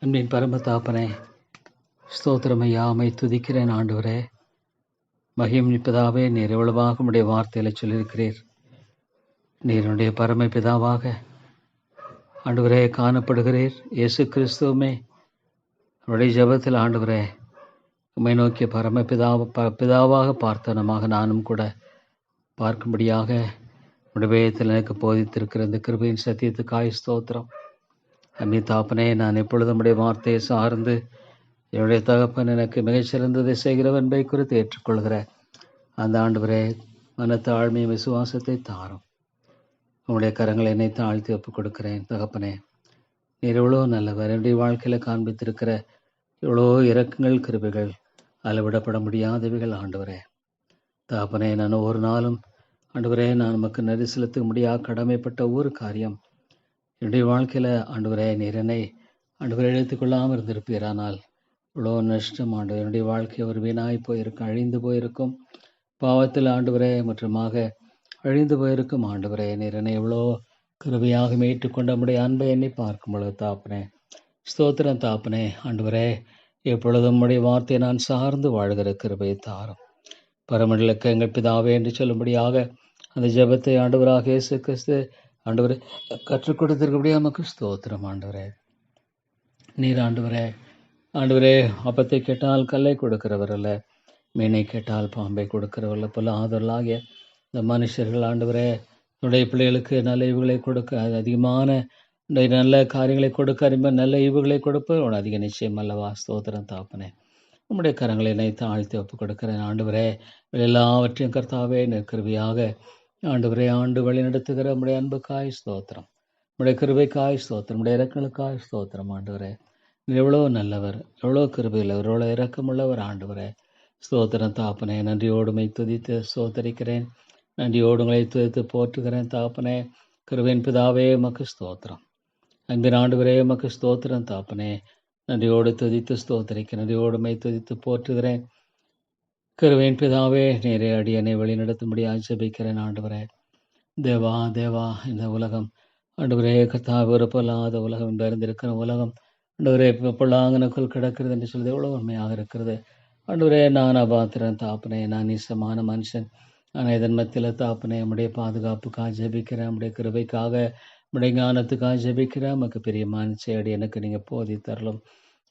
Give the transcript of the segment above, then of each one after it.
அன்பின் பரம தாப்பனே, ஸ்தோத்திரம் ஐயா, உம்மை துதிக்கிறேன் ஆண்டவரே. மகிம் பிதாவே, நீர் எவ்வளவாக உம்முடைய வார்த்தையில சொல்லியிருக்கிறீர். நீர் என்னுடைய பரம பிதாவாக ஆண்டவரே காணப்படுகிறீர். இயேசு கிறிஸ்துவுமே அவருடைய ஜெபத்தில் ஆண்டவரே உம்மை நோக்கிய பரம பிதாவாக பார்த்தனமாக நானும் கூட பார்க்கும்படியாக உடைய வேதத்தில் எனக்கு போதித்திருக்கிற இந்த கிருபையின் சத்தியத்துக்காய் ஸ்தோத்திரம். அன்பி தாப்பனே, நான் எப்பொழுதும் உடைய வார்த்தையை சார்ந்து என்னுடைய தகப்பன் எனக்கு மிகச்சிறந்ததை செய்கிறவன் என்பதை குறித்து ஏற்றுக்கொள்கிற அந்த ஆண்டவரே மனத்தாழ்மை விசுவாசத்தை தாரும். உங்களுடைய கரங்களை என்னை தாழ்த்தி ஒப்புக் கொடுக்கிறேன். தகப்பனே, நீர் எவ்வளோ நல்லவர். என்னுடைய வாழ்க்கையில் காண்பித்திருக்கிற எவ்வளோ இரக்கங்கள் கிருபைகள் அளவிடப்பட முடியாதவைகள் ஆண்டவரே. தகப்பனே, நான் ஒவ்வொரு நாளும் ஆண்டவரே நான் நமக்கு நன்றி செலுத்த முடியாத கடமைப்பட்ட ஒவ்வொரு காரியம் என்னுடைய வாழ்க்கையில் ஆண்டவரே நீர் என்னை ஆண்டவரை எடுத்துக்கொள்ளாமல் இருந்திருப்பீரானால் இவ்வளோ நஷ்டம் ஆண்டவர் என்னுடைய வாழ்க்கை ஒரு வீணாய் போயிருக்கும், அழிந்து போயிருக்கும். பாவத்தில் ஆண்டவரே மற்றுமாக அழிந்து போயிருக்கும் ஆண்டவரே. நீர் என்னை எவ்வளோ கிருபையாக மீட்டுக்கொண்ட நம்முடைய அன்பை எண்ணி பார்க்கும் பொழுது தாப்பனே, ஸ்தோத்திரம் தாப்பனே. ஆண்டவரே, எப்பொழுதும் நம்முடைய வார்த்தையை நான் சார்ந்து வாழ்கிற கிருபையை தாரும். பரமண்டலுக்கு எங்கள் பிதாவே என்று சொல்லும்படியாக அந்த ஜெபத்தை ஆண்டவராக இயேசு கிறிஸ்து ஆண்டவரே கற்றுக் கொடுத்திருக்கபடியா நமக்கு ஸ்தோத்திரம் ஆண்டவரே. நீர் ஆண்டவரே அப்பத்தை கேட்டால் கல்லை கொடுக்கிறவர் அல்ல, மீனை கேட்டால் பாம்பை கொடுக்கிறவர்ல போல ஆதரலாகிய இந்த மனுஷர்கள் ஆண்டவரே என்னுடைய பிள்ளைகளுக்கு நல்ல ஈவுகளை கொடுக்க, அதிகமான நல்ல காரியங்களை கொடுக்க, நல்ல ஈவுகளை கொடுப்ப அதிக நிச்சயம் அல்லவா. ஸ்தோத்திரம் தாப்பனே, நம்முடைய கரங்களை என்னை தாழ்த்தி ஒப்புக் கொடுக்கிறேன் ஆண்டவரே. எல்லாவற்றையும் கர்த்தாவே நிற்கிருவியாக ஆண்டவரே ஆண்டு வழி நடத்துகிற நம்முடைய அன்புக்காய் ஸ்தோத்திரம், நம்முடைய கிருபைக்காய் ஸ்தோத்திரம், நம்முடைய இறக்கங்களுக்காய் ஸ்தோத்திரம் ஆண்டவரே. எவ்வளோ நல்லவர், எவ்வளோ கிருபையுள்ளவர், எவ்வளோ இரக்கமுள்ளவர் ஆண்டவரே. ஸ்தோத்திரம் தாப்பனே. நன்றியோடுமை துதித்து ஸ்தோத்தரிக்கிறேன், நன்றியோடுங்களை துதித்து போற்றுகிறேன் தாப்பனே. கிருபையின் பிதாவே உமக்கு ஸ்தோத்திரம். அன்பின் ஆண்டவரே உமக்கு ஸ்தோத்திரம் தாப்பனே. நன்றியோடு துதித்து ஸ்தோத்தரிக்கிறேன், நன்றியோடுமை துதித்து போற்றுகிறேன். கிருபையின் பிதாவே, நேரே அடியனை வழி நடத்தும்படியாக ஜெபிக்கிறேன் ஆண்டவரே. தேவா தேவா, இந்த உலகம் ஆண்டவரே கர்த்தாவே ஒரு பொல்லாத உலகம் இருந்திருக்கிற உலகம் ஆண்டவரே இப்போ பொல்லாங்கனுக்குள் கிடக்கிறது என்று சொல்வது எவ்வளோ உண்மையாக இருக்கிறது ஆண்டவரே. நான் அபாத்திரன் தாப்பனே, நான் நீசமான மனுஷன். ஆனால் இதன் மத்தியில் தாப்பனே நம்முடைய பாதுகாப்புக்காக ஜெபிக்கிறேன், நம்முடைய கிருபைக்காக, நம்முடைய ஞானத்துக்காக ஜெபிக்கிறேன். நமக்கு பிரியமான செய்தி எனக்கு நீங்கள் போதி தரலும்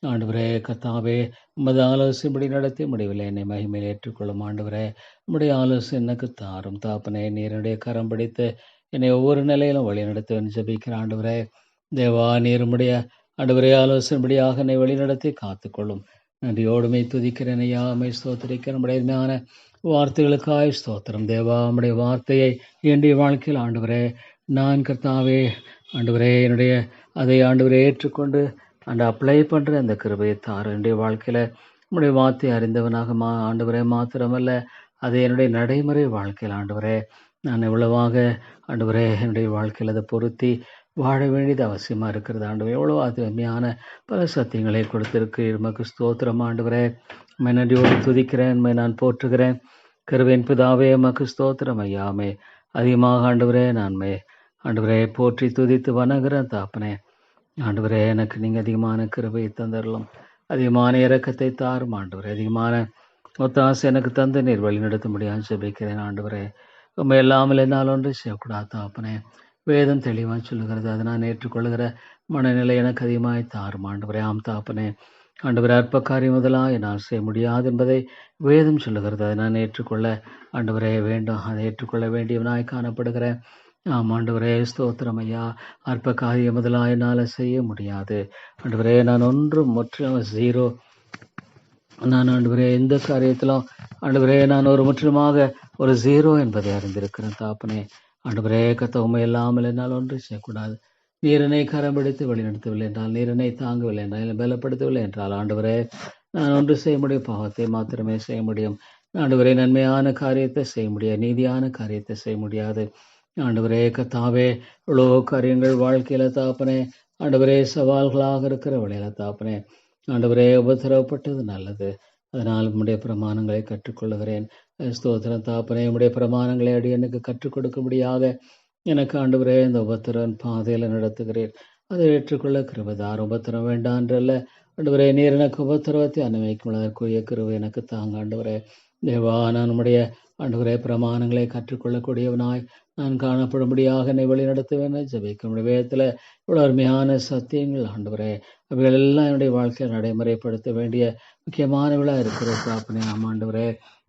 ஆண்டவரே. கர்த்தாவே, உமது ஆலோசனைப்படி நடத்தி முடிவில் என்னை மகிமையில் ஏற்றுக்கொள்ளும் ஆண்டவரே. உம்முடைய ஆலோசனை எனக்கு தாரும் தாப்பனே. நீருடைய கரம் பிடித்து என்னை ஒவ்வொரு நிலையிலும் வழி நடத்துவேன் ஜெபிக்கிற ஆண்டவரே. தேவா, நீருடைய ஆண்டவரே ஆலோசனைப்படியாக என்னை வழி நடத்தி காத்துக்கொள்ளும். நன்றியோடுமை துதிக்கிறேன் ஐயா, மை ஸ்தோத்திரிக்கிற நம்முடைய ஞான வார்த்தைகளுக்காய் ஸ்தோத்திரம். தேவா, நம்முடைய வார்த்தையை என்னுடைய வாழ்க்கையில் ஆண்டவரே நான் கர்த்தாவே ஆண்டவரே என்னுடைய அதை ஆண்டவரே ஏற்றுக்கொண்டு அந்த அப்ளை பண்ணுற அந்த கிருபையை தாரும். என்னுடைய வாழ்க்கையில் நம்முடைய வார்த்தை அறிந்தவனாக ஆண்டவரே மாத்திரமல்ல, அது என்னுடைய நடைமுறை வாழ்க்கையில் ஆண்டவரே நான் எவ்வளவாக ஆண்டவரே என்னுடைய வாழ்க்கையில் அதை பொருத்தி வாழ வேண்டியது அவசியமாக இருக்கிறது ஆண்டவரே. எவ்வளோ அருமையான பல சத்தியங்களை கொடுத்திருக்கு. நமக்கு ஸ்தோத்திரம் ஆண்டவரே. நன்றியோடு துதிக்கிறேன், நான் போற்றுகிறேன். கிருபையின் பிதாவே உமக்கு ஸ்தோத்திரம் ஐயாமே. அதிகமாக ஆண்டவரே நான்மே ஆண்டவரே போற்றி துதித்து வணங்குகிறேன் தாப்பனே. ஆண்டவரே, எனக்கு நீங்கள் அதிகமான கிருபையை தந்தரலும், அதிகமான இரக்கத்தை தாரும் ஆண்டவரே. அதிகமான ஒத்தாசை எனக்கு தந்து நீர் வழி நடத்த முடியாது ஜெபிக்கிறேன் ஆண்டவரே. உண்மை இல்லாமல் என்னால் ஒன்று செய்யக்கூடாது தாப்பனே. வேதம் தெளிவாக சொல்லுகிறது, அதை நான் ஏற்றுக்கொள்கிற மனநிலை எனக்கு அதிகமாய் தாரும் ஆண்டவரே. ஆம் தாப்பனே. ஆண்டவரே, அற்ப காரியம் முதலாக என்னால் செய்ய முடியாது என்பதை வேதம் சொல்லுகிறது, அதை நான் ஏற்றுக்கொள்ள ஆண்டவரே வேண்டும், அதை ஏற்றுக்கொள்ள வேண்டியவனாய் காணப்படுகிறேன். ஆம் ஆண்டவரே, ஸ்தோத்திரம் ஐயா. அற்ப காரியம் முதலாக என்னால் செய்ய முடியாது ஆண்டவரே. நான் ஒன்றும் முற்றிலும் ஜீரோ. நான் ஆண்டவரே எந்த காரியத்திலும் ஆண்டவரே நான் ஒரு முற்றிலுமாக ஒரு ஜீரோ என்பதை அறிந்திருக்கிறேன் தாப்பனே. ஆண்டவரே, கத்தவுமை இல்லாமல் என்னால் ஒன்று செய்யக்கூடாது. நீரனை கரம் பிடித்து வழிநடத்தவில்லை என்றால், நீரனை தாங்கவில்லை என்றால், பலப்படுத்தவில்லை என்றால் ஆண்டவரே நான் ஒன்று செய்ய முடியும், பாவத்தை மாத்திரமே செய்ய முடியும் ஆண்டவரே. நன்மையான காரியத்தை செய்ய முடியாது, நீதியான காரியத்தை செய்ய முடியாது ஆண்டவரே. கத்தாவே, இவ்வளோ காரியங்கள் வாழ்க்கையில தாப்பனே ஆண்டவரே சவால்களாக இருக்கிற வழியில தாப்பனே ஆண்டவரே உபத்திரவப்பட்டது நல்லது. அதனால் உம்முடைய பிரமாணங்களை கற்றுக்கொள்ளுகிறேன். ஸ்தோத்திரம் தாப்பனே. உம்முடைய பிரமாணங்களை அடி எனக்கு கற்றுக் கொடுக்கும்படியாக எனக்கு ஆண்டவரே இந்த உபத்திரன் பாதையில் நடத்துகிறேன் அதை ஏற்றுக்கொள்ள கிருபைதார். உபத்திரம் வேண்டாம் என்றல்ல ஆண்டவரே, நீர் எனக்கு உபத்திரவத்தை அனுபவிக்கும் அதற்குரிய கிருபை எனக்கு தாங்க ஆண்டவரே. தேவா, நான் உம்முடைய ஆண்டவரே பிரமாணங்களை கற்றுக்கொள்ளக்கூடியவனாய் நான் காணப்படும்படியாக என்னை வழி நடத்துவேன் ஜெபிக்கும். வேதத்தில் இவ்வளோ அருமையான சத்தியங்கள் ஆண்டவரே, அவைகள் எல்லாம் என்னுடைய வாழ்க்கையை நடைமுறைப்படுத்த வேண்டிய முக்கியமானவளாக இருக்கிற தாப்பனே. ஆமாண்டவரே,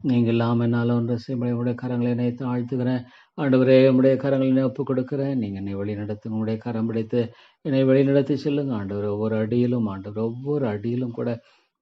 நீங்கள் எல்லாம் என்னால் ஒன்று செய்ய உடைய கரங்களை என்னை தாழ்த்துக்கிறேன் ஆண்டவரே. உம்முடைய கரங்களை என்னை ஒப்புக் கொடுக்கிறேன். நீங்கள் என்னை வழி நடத்துங்க. உம்முடைய கரம் பிடித்து என்னை வழி நடத்தி செல்லுங்க ஆண்டவரே. ஒவ்வொரு அடியிலும் ஆண்டவர், ஒவ்வொரு அடியிலும் கூட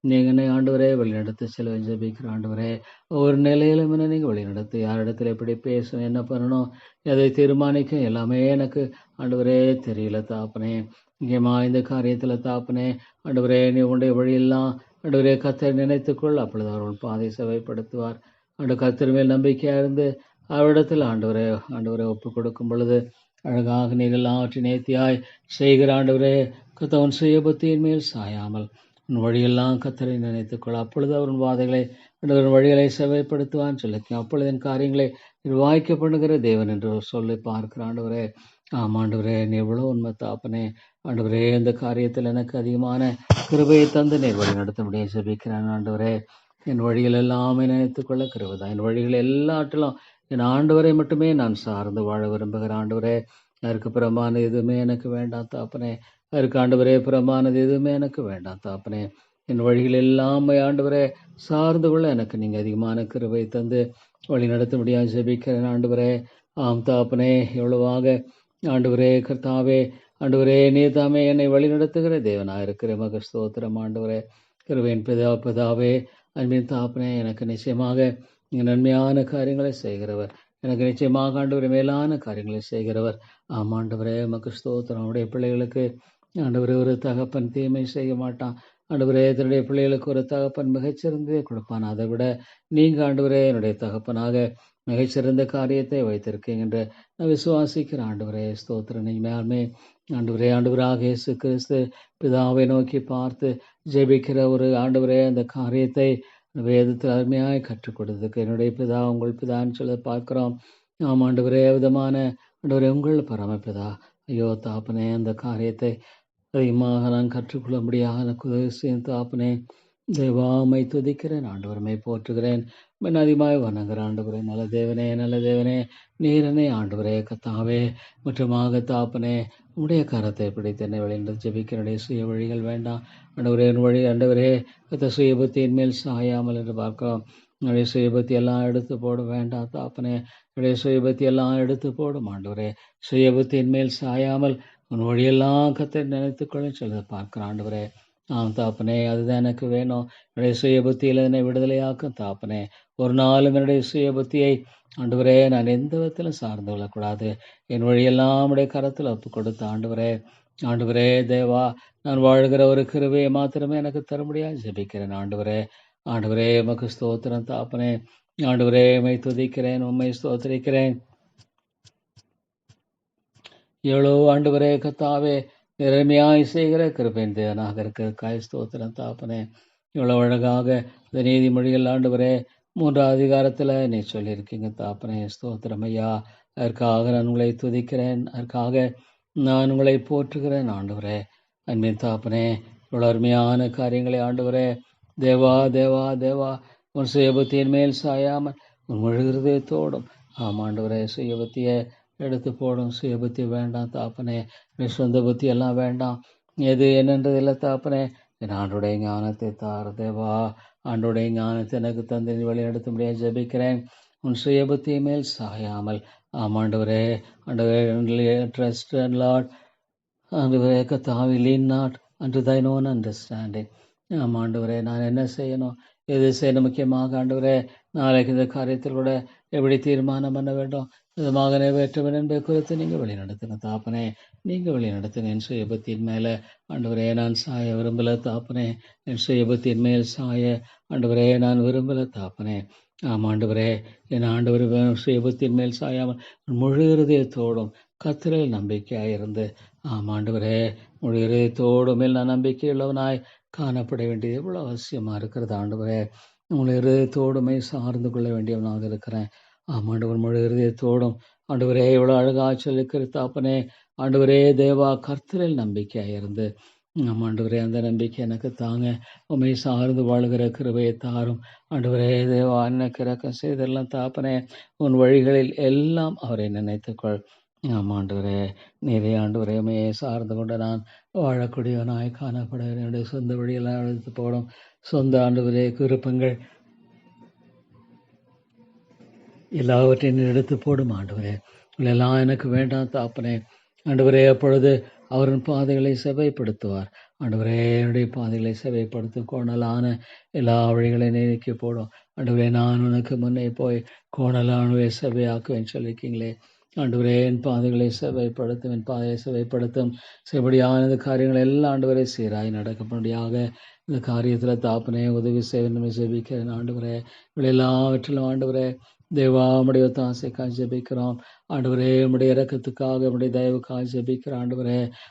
நீங்கள் என்னை ஆண்டவரே வழிநடத்தி செல்ல ஜெபிக்கிற ஆண்டவரே. ஒவ்வொரு நிலையிலும் என்ன நீங்கள் வழிநடத்து. யாரிடத்துல எப்படி பேசணும், என்ன பண்ணணும், எதை தீர்மானிக்கும் எல்லாமே எனக்கு ஆண்டவரே தெரியல தாப்பனே. இங்கேமா இந்த காரியத்தில் தாப்பனே ஆண்டவரே, நீ உடைய வழியெல்லாம் ஆண்டவரே கத்தரை நினைத்துக்கொள். அப்பொழுது அவர்கள் பாதை செவைப்படுத்துவார். ஆண்டு கத்தர் மேல் நம்பிக்கையாக இருந்து அவரிடத்தில் ஆண்டவரே ஒப்பு கொடுக்கும் பொழுது அழகாக நீர் எல்லாவற்றை நேர்த்தியாய் செய்கிற ஆண்டவரே. கத்தவன் சுய புத்தியின் மேல் சாயாமல் உன் வழியெல்லாம் கத்தரை நினைத்துக்கொள். அப்பொழுது அவரின் வாதைகளை ஆண்டவரின் வழிகளை செவைப்படுத்துவான் சொல்லிக்கும். அப்பொழுது என் காரியங்களை நிர்வாகிக்க பண்ணுகிற தேவன் என்று சொல்லி பார்க்கிற ஆண்டவரே. ஆமாண்டவரே, நீ எவ்வளோ உண்மை தாப்பனே. ஆண்டவரே, இந்த காரியத்தில் எனக்கு அதிகமான கிருபையை தந்து நீர் வழி நடத்த முடியும் ஜெபிக்கிறேன் ஆண்டவரே. என் வழிகள் எல்லாமே நினைத்துக்கொள்ள கிருபைதான். என் வழிகள் எல்லாற்றிலும் என் ஆண்டவரை மட்டுமே நான் சார்ந்து வாழ விரும்புகிற ஆண்டவரே. அதற்கு புறமானது எதுவுமே எனக்கு வேண்டாம் தாப்பனே. அதற்கு ஆண்டவரே புறமானது எதுவுமே எனக்கு வேண்டாம் தாப்பனே. என் வழிகள் எல்லாமே ஆண்டவரே சார்ந்து கொள்ள எனக்கு நீங்கள் அதிகமான கிருபை தந்து வழி நடத்த முடியாது ஜெபிக்கிறேன் ஆண்டவரே. ஆம் தாப்பனே, எவ்வளவாக ஆண்டவரே கர்த்தாவே ஆண்டவரே, நீ தாமே என்னை வழி நடத்துகிற தேவனாக இருக்கிற மக ஸ்தோத்திரம் ஆண்டவரே. கிருபையின் பிதாவே அன்பின் தாப்பனே, எனக்கு நிச்சயமாக நன்மையான காரியங்களை செய்கிறவர், எனக்கு நிச்சயமாக ஆண்டவரே மேலான காரியங்களை செய்கிறவர். ஆமாண்டவரே மக ஸ்தோத்திரம். அவருடைய பிள்ளைகளுக்கு ஆண்டவரே ஒரு தகப்பன் தீமை செய்ய மாட்டான் ஆண்டவரே. தன்னுடைய பிள்ளைகளுக்கு ஒரு தகப்பன் மிகச்சிறந்ததை கொடுப்பான். அதை விட நீங்கள் ஆண்டவரே என்னுடைய தகப்பனாக மிகச்சிறந்த காரியத்தை வைத்திருக்கீங்க என்று நான் விசுவாசிக்கிற ஆண்டவரே. ஸ்தோத்திரம். நீங்களுமே ஆண்டவராக இயேசு கிறிஸ்து பிதாவை நோக்கி பார்த்து ஜெபிக்கிற ஒரு ஆண்டவரே அந்த காரியத்தை வேதத்தில் அருமையாக கற்றுக் கொடுத்ததுக்கு என்னுடைய பிதா உங்கள் பிதான்னு சொல்ல பார்க்கிறோம். ஆம் ஆண்டவரே, விதமான ஆண்டவரே உங்கள் பரமபிதா. ஐயோ தாப்பனே, அந்த காரியத்தை அதிகமாக நான் கற்றுக்கொள்ள முடியாத குதிசையும் தாப்பனே. தேவாமை துதிக்கிறேன் ஆண்டவரமை போற்றுகிறேன். அதிகமாக வணங்குற ஆண்டவரே. நல்ல தேவனே நீரனே ஆண்டவரே கத்தாவே முற்றமாக தாப்பனே உடைய கரத்தை பிடித்து என்னை வழிந்து ஜெபிக்கிறனுடைய சுய வழிகள் வேண்டாம் ஆண்டவரே. என் வழி ஆண்டவரே கத்த சுய புத்தியின் மேல் சாயாமல் என்று பார்க்கிறோம். என்னுடைய சுயபத்தி எல்லாம் எடுத்து போட வேண்டாம் தாப்பனே. என்னுடைய சுயபத்தி எல்லாம் எடுத்து போடும் ஆண்டவரே. சுயபத்தியின் மேல் சாயாமல் உன் வழியெல்லாம் கத்தை நினைத்துக்கொள்ள சொல்ல பார்க்கிற ஆண்டவரே. தாப்பனே, அதுதான் எனக்கு வேணும். என்னுடைய சுய புத்தியில் என்னை விடுதலையாக்கும் தாப்பனே. ஒரு நாளும் என்னுடைய சுய புத்தியை ஆண்டவரே நான் எந்த விதத்திலும் சார்ந்து கொள்ளக்கூடாது. என் வழியெல்லாம் உடைய கரத்தில் ஒப்பு கொடுத்த ஆண்டவரே தேவா, நான் வாழ்கிற ஒரு கிருபையை மாத்திரமே எனக்கு தர முடியாது ஜெபிக்கிறேன் ஆண்டவரே உமக்கு ஸ்தோத்திரம் தாப்பனே. ஆண்டவரே உம்மை துதிக்கிறேன், உம்மை ஸ்தோத்திரிக்கிறேன். எவ்வளோ ஆண்டவரே கத்தாவே நிறமையாய் செய்கிற கிருபையின் தேவனாக இருக்கிற ஸ்தோத்திரம் தாப்பனே. இவ்வளோ அழகாக இந்த நீதிமொழிகள் ஆண்டவரே 3ஆம் அதிகாரத்தில் நீ சொல்லியிருக்கீங்க தாப்பனே. ஸ்தோத்திரம் ஐயா. அதற்காக நான் உங்களை துதிக்கிறேன், அதற்காக நான் உங்களை போற்றுகிறேன் ஆண்டவரே. அன்பின் தாப்பனே, இவ்வளோ அருமையான காரியங்களை ஆண்டவரே தேவா தேவா தேவா உன் சுயபத்தியின் மேல் சாயாமல் உன் முழு இருதயத்தோடும் ஆமாண்டவரே சுயபத்தியை எடுத்து போடும். சுயபுத்தி வேண்டாம் தாப்பனே. சொந்த புத்தி எல்லாம் வேண்டாம். எது என்னன்றது இல்லை தாப்பனே. என் ஆண்டோடைய ஞானத்தை தார் தேவா. ஆண்டோடைய ஞானத்தை எனக்கு தந்து வழி நடத்த முடியாது ஜெபிக்கிறேன். உன் சுயபுத்தியை மேல் சாயாமல் ஆமாண்டவரே ஆண்டவரே ட்ரஸ்ட் அண்ட் லார்ட் ஆண்டவரே கத்தாவி lean not and thine own understanding. ஆமாண்டவரே நான் என்ன செய்யணும், எது செய்யணும், முக்கியமாக ஆண்டவரே நாளைக்கு இந்த காரியத்தில் கூட எப்படி தீர்மானம் பண்ண வேண்டும், விதமாக நிறைவேற்றுவேன் என்பதை குறித்து நீங்கள் வழி நடத்துங்க தாப்பனே. நீங்கள் வழி நடத்துங்க. என் சுயபத்தின் மேலே ஆண்டவரே நான் சாய விரும்பல தாப்பனே. என் சுயபத்தின் மேல் சாய ஆண்டவரே நான் விரும்பல தாப்பனே. ஆமாண்டவரே என் ஆண்டவர் சுயபத்தின் மேல் சாயாமல் முழு இருதயத்தோடும் கர்த்தரில் நம்பிக்கையாயிருந்து ஆமாண்டவரே முழு இருதயத்தோடும் மேல் நான் நம்பிக்கையுள்ளவனாய் காணப்பட வேண்டியது எவ்வளோ அவசியமாக இருக்கிறது ஆண்டவரே. உங்களை இருதயத்தோடுமே சார்ந்து கொள்ள வேண்டியவனாக இருக்கிறேன். ஆமாண்டவர் முழு இருதயத்தோடும் ஆண்டவரே எவ்வளோ அழகாக சொல்லிக்கிற தாப்பனே. ஆண்டவரே தேவா கர்த்தரில் நம்பிக்கையாயிருந்து ஆண்டவரே அந்த நம்பிக்கை எனக்கு தாங்க. உம்மை சார்ந்து வாழ்கிற கிருபையை தாரும். ஆண்டவரே தேவா எனக்கு இரக்கம் செய்தெல்லாம் தாப்பனே உன் வழிகளில் எல்லாம் அவரை நினைத்துக்கொள். ஆண்டவரே நீரே ஆண்டவரே உம்மையே சார்ந்து கொண்டு நான் வாழக்கூடியவனாய் காணப்பட என்னுடைய சொந்த வழியெல்லாம் எடுத்து போடும். சொந்த ஆண்டவரே விருப்பங்கள் எல்லாவற்றையும் எடுத்து போடும் ஆண்டவரே. எல்லாம் எனக்கு வேண்டாம் தாப்பனே. ஆண்டவரே அப்பொழுது அவரின் பாதைகளை செவைப்படுத்துவார். ஆண்டவரே என்னுடைய பாதைகளை செவைப்படுத்தும். கோணலான எல்லா வழிகளையும் நீக்கி போடும். ஆண்டவரே நான் உனக்கு முன்னே போய் கோணலானவை செவையாக்குவேன் சொல்லியிருக்கீங்களே. ஆண்டவரே என் பாதைகளை செவைப்படுத்தும், என் பாதையை செவைப்படுத்தும். செபடியான காரியங்கள் எல்லாம் ஆண்டவரே சீராய் நடக்கும்படியாக இந்த காரியத்தில் தாப்பனே உதவி செய்ய செபிக்கிறேன். ஆண்டவரே இவை எல்லாவற்றிலும் ஆண்டவரே தேவா உம்முடைய ஒத்தாசைக்காக ஜெபிக்கிறோம். ஆண்டவரே உம்முடைய இரக்கத்துக்காக உம்முடைய தயவுக்காக ஜெபிக்கிறோம்.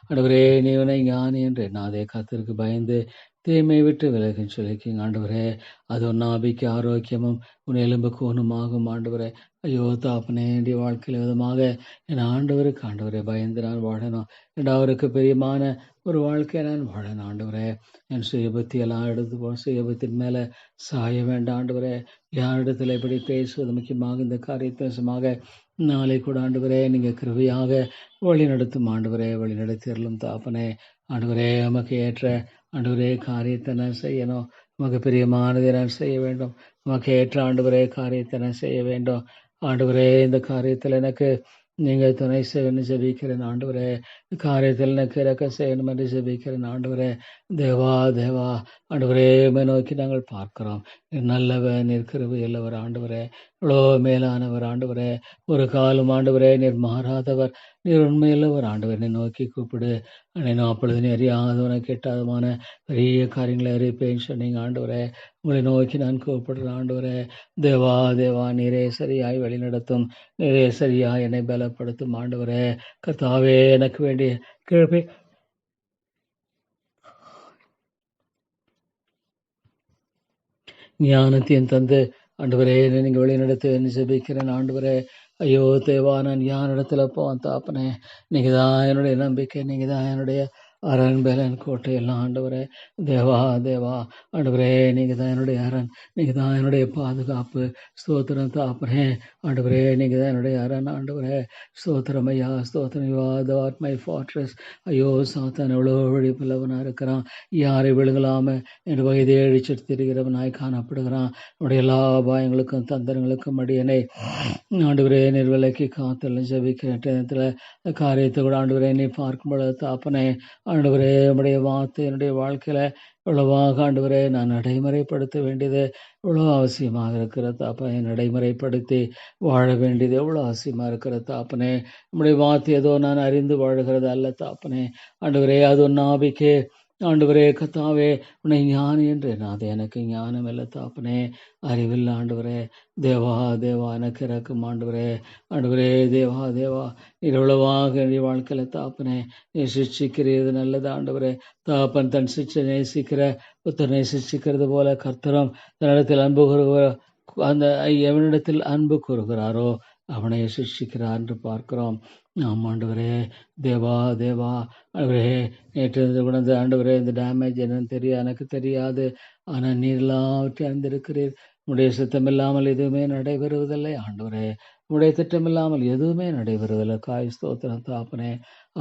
ஆண்டவரே நீவனை ஞானி என்று என்னாதே கர்த்தருக்கு பயந்து தீமை விட்டு விலகுன்னு சொல்லியிருக்கீங்க. ஆண்டவரே அது உன் நாபிக்கு ஆரோக்கியமும் உன் எலும்புக்கு ஒன்றுமாகும். ஆண்டவரே ஐயோ தாப்பனே என்னுடைய வாழ்க்கையில் விதமாக என் ஆண்டவரே பயந்து நான் வாழணும். அவருக்கு பிரியமான ஒரு வாழ்க்கையை நான் வாழணும். ஆண்டவரே என் சுயபத்தி எல்லாம் எடுத்து சுயபத்தின் மேலே சாய வேண்டாம். ஆண்டவரே யாரிடத்தில் எப்படி பேசுவது முக்கியமாக இந்த காரியத்தமாக நாளை கூட ஆண்டவரே நீங்கள் கிருபையாக வழி நடத்தும். ஆண்டவரே வழி நடத்திடலும் தாப்பனே. ஆண்டவரே நமக்கு ஏற்ற ஆண்டவரே காரியத்தை நான் செய்யணும். நமக்கு பிரியமானதை நான் செய்ய வேண்டும். நமக்கு ஏற்ற ஆண்டவரே காரியத்தை நான் செய்ய வேண்டும். ஆண்டவரே இந்த காரியத்தில் எனக்கு நீங்கள் துணை செய்யணும்னு ஜெபிக்கிறேன். ஆண்டவரே காரியத்தில் எனக்கு இறக்க செய்யணும் என்று ஜெபிக்கிறேன். ஆண்டவரே தேவா ஆண்டவரே நோக்கி நாங்கள் பார்க்கிறோம். நல்லவர், நீர் கிருபையுள்ளவர். ஆண்டவரே இவ்வளோ மேலானவர். ஆண்டவரே ஒரு காலம் ஆண்டவரே நீர் மாறாதவர், நீர் உண்மையுள்ளவர். ஆண்டவரை நோக்கி கூப்பிடு. அப்பொழுது நீ அறியாதவன கெட்டாதமான பெரிய காரியங்களை அறிவிப்பேன்னு சொன்னீங்க. ஆண்டவரே உங்களை நோக்கி நான் கூப்பிடுறேன். ஆண்டவரே தேவா நீரே சரியாய் வழி நடத்தும். நீரே சரியாய் என்னை பலப்படுத்தும். ஆண்டவரே கர்த்தாவே எனக்கு வேண்டிய கிருபை ஞானத்தையும் தந்து ஆண்டவரே நீங்கள் வழி நடத்துவேன்னு ஜெபிக்கிறேன். ஆண்டவரே ஐயோ தேவா நான் யாரிடத்துல போவேன் தாப்பனே. நீங்கள் தான் என்னுடைய நம்பிக்கை, நீங்கள் தான் என்னுடைய அரண் பேலன் கோட்டை எல்லாம். ஆண்டவரே தேவா ஆண்டவரே நீங்கள் தான் என்னுடைய அரண், நீங்கள் தான் என்னுடைய பாதுகாப்பு. ஸ்தோத்திரம் தாப்பனே. ஆண்டவரே நீங்கள் தான் என்னுடைய அரண். ஆண்டவரே ஸ்தோத்திரம் ஐயா, ஸ்தோத்திரம். You are the my fortress. ஐயோ சாத்தான் எவ்வளோ விழிப்புள்ளவனாக இருக்கிறான். யாரை விழுகலாம என் வயதை அழிச்சிட்டு திரிகிறவனாய் காணப்படுகிறான். என்னுடைய எல்லா அபாயங்களுக்கும் தந்திரங்களுக்கும் அடியனை ஆண்டவரே நீர் விலைக்கு காத்தல் ஜெபிக்கிற நேரத்தில் காரியத்தை கூட ஆண்டவரே நீ பார்க்கும் பொழுது தாப்பனே. ஆண்டவரே உம்முடைய வார்த்தை என்னுடைய வாழ்க்கையில இவ்வளவாக ஆண்டவரே நான் நடைமுறைப்படுத்த வேண்டியது எவ்வளோ அவசியமாக இருக்கிற தாப்பனே. நடைமுறைப்படுத்தி வாழ வேண்டியது எவ்வளோ அவசியமாக இருக்கிற தாப்பனே. உம்முடைய வார்த்தை ஏதோ நான் அறிந்து வாழுகிறது அல்ல தாப்பனே. ஆண்டவரே அது ஒரு நாபிக்கே. ஆண்டவரே கத்தாவே உன்னை ஞானி என்று அது எனக்கு ஞானம் இல்லை தாப்பனே, அறிவில்லை. ஆண்டவரே தேவா எனக்கு இறக்கும். ஆண்டவரே தேவா இரவளவாக நீ வாழ்க்கையில் தாப்பனே நீ சிக்ஷிக்கிறது நல்லது. ஆண்டவரே தாப்பன் தன் சிக்ஷை நேசிக்கிற புத்தனை சிக்ஷிக்கிறது போல கர்த்தரும் தன்னிடத்தில் அன்பு கூறுகிற அந்த எவனிடத்தில் அன்பு கூறுகிறாரோ அவனை சிக்ஷிக்கிறார் என்று பார்க்கிறோம். ஆண்டவரே தேவா ஆண்டவரே நேற்று உணர்ந்து ஆண்டவரே இந்த டேமேஜ் என்னன்னு எனக்கு தெரியாது. ஆனால் நீர் எல்லாவற்றையும் அறிந்திருக்கிறீர். உடைய சித்தம் இல்லாமல் எதுவுமே நடைபெறுவதில்லை. ஆண்டவரே உடைய திட்டம் இல்லாமல் எதுவுமே நடைபெறுவதில்லை. காய் ஸ்தோத்திரம் தாப்பனே.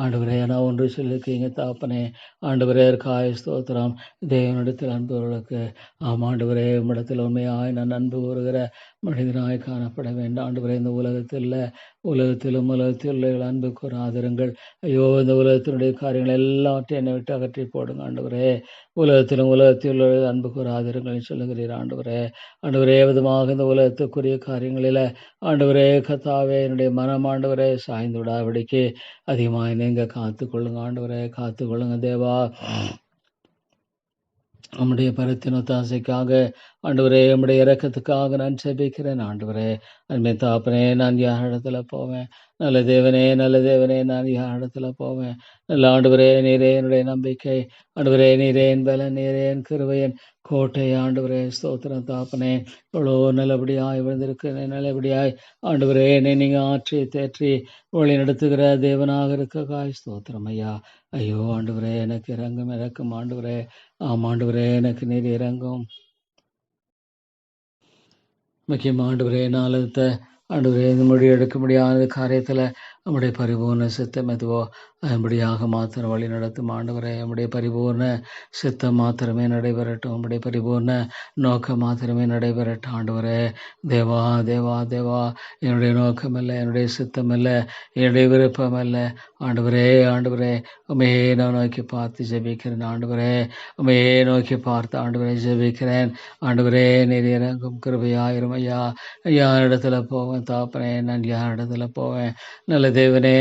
ஆண்டவரே நான் ஒன்று சொல்லியிருக்கீங்க தாப்பனே. ஆண்டவரே காய் ஸ்தோத்திரம். தேவனிடத்தில் அன்புகளுக்கு ஆண்டவரே உம்மிடத்தில் உண்மையாய் நான் அன்பு கூறுகிற மனிதனாய் காணப்பட வேண்டும். ஆண்டவரே இந்த உலகத்திலும் அன்பு கூறாதிருங்கள். ஐயோ இந்த உலகத்தினுடைய காரியங்கள் எல்லாவற்றையும் என்னை விட்டு அகற்றி போடுங்க. ஆண்டவரே உலகத்தில் அன்பு கூறாதிருங்கள் சொல்லுகிறீர். ஆண்டவரே விதமாக இந்த உலகத்துக்குரிய காரியங்களில் ஆண்டவரே கத்தாவே என்னுடைய மனம் ஆண்டவரே சாய்ந்து விடாபடிக்கு அதிகமாக நீங்க காத்துக்கொள்ளுங்க. ஆண்டவரே காத்துக்கொள்ளுங்க தேவா. நம்முடைய பரத்தின் ஒத்தாசைக்காக ஆண்டவரே உம்முடைய இரக்கத்துக்காக நான் ஜெபிக்கிறேன் ஆண்டவரே. அன்பே தாப்பனே, நான் யார் இடத்துல போவேன்? நல்ல தேவனே, நான் யார் இடத்துல போவேன்? நல்ல ஆண்டவரே, நீரே என்னுடைய நம்பிக்கை. ஆண்டவரே, நீரே என் பலன், நீரே என் கிருபையன் கோட்டை. ஆண்டவரே ஸ்தோத்திரம் தாப்பனே. இவ்வளோ நல்லபடியாய் விழுந்திருக்கிறேன். நல்லபடியாய் ஆண்டவரே என்னை நீங்க ஆற்றி தேற்றி வழி நடத்துகிற தேவனாக இருக்கக்காய் ஸ்தோத்திரம் ஐயா. ஐயோ ஆண்டவரே, எனக்கு இறங்கும் ஆண்டவரே. ஆமாண்டவரே, எனக்கு நீர் இறங்கும். முக்கியம் ஆண்டவரே, நாளத்த ஆண்டவரே, இந்த மொழி எடுக்க முடியாத காரியத்தில் நம்முடைய பரிபூர்ண சித்தம் எதுவோ அதன்படியாக மாத்திரம் வழி நடத்தும் ஆண்டவரே. நம்முடைய பரிபூர்ண சித்தம் மாத்திரமே நடைபெறட்டும். நம்முடைய பரிபூர்ண நோக்கம் மாத்திரமே நடைபெறட்டும் ஆண்டவரே. தேவா தேவா தேவா, என்னுடைய நோக்கம் அல்ல, என்னுடைய சித்தம் அல்ல, என்னுடைய விருப்பம் அல்ல ஆண்டவரே. ஆண்டவரே, உமையே நான் நோக்கி பார்த்து ஜெபிக்கிறேன் ஆண்டவரே. உமையே நோக்கி பார்த்து ஆண்டவரே ஜெபிக்கிறேன் ஆண்டவரே. நீர் இறங்கும் கிருபையாயிரும் ஐயா. யார் இடத்துல போவேன் தாப்பனே? நான் யார் இடத்துல போவேன்? நல்ல தேவனே,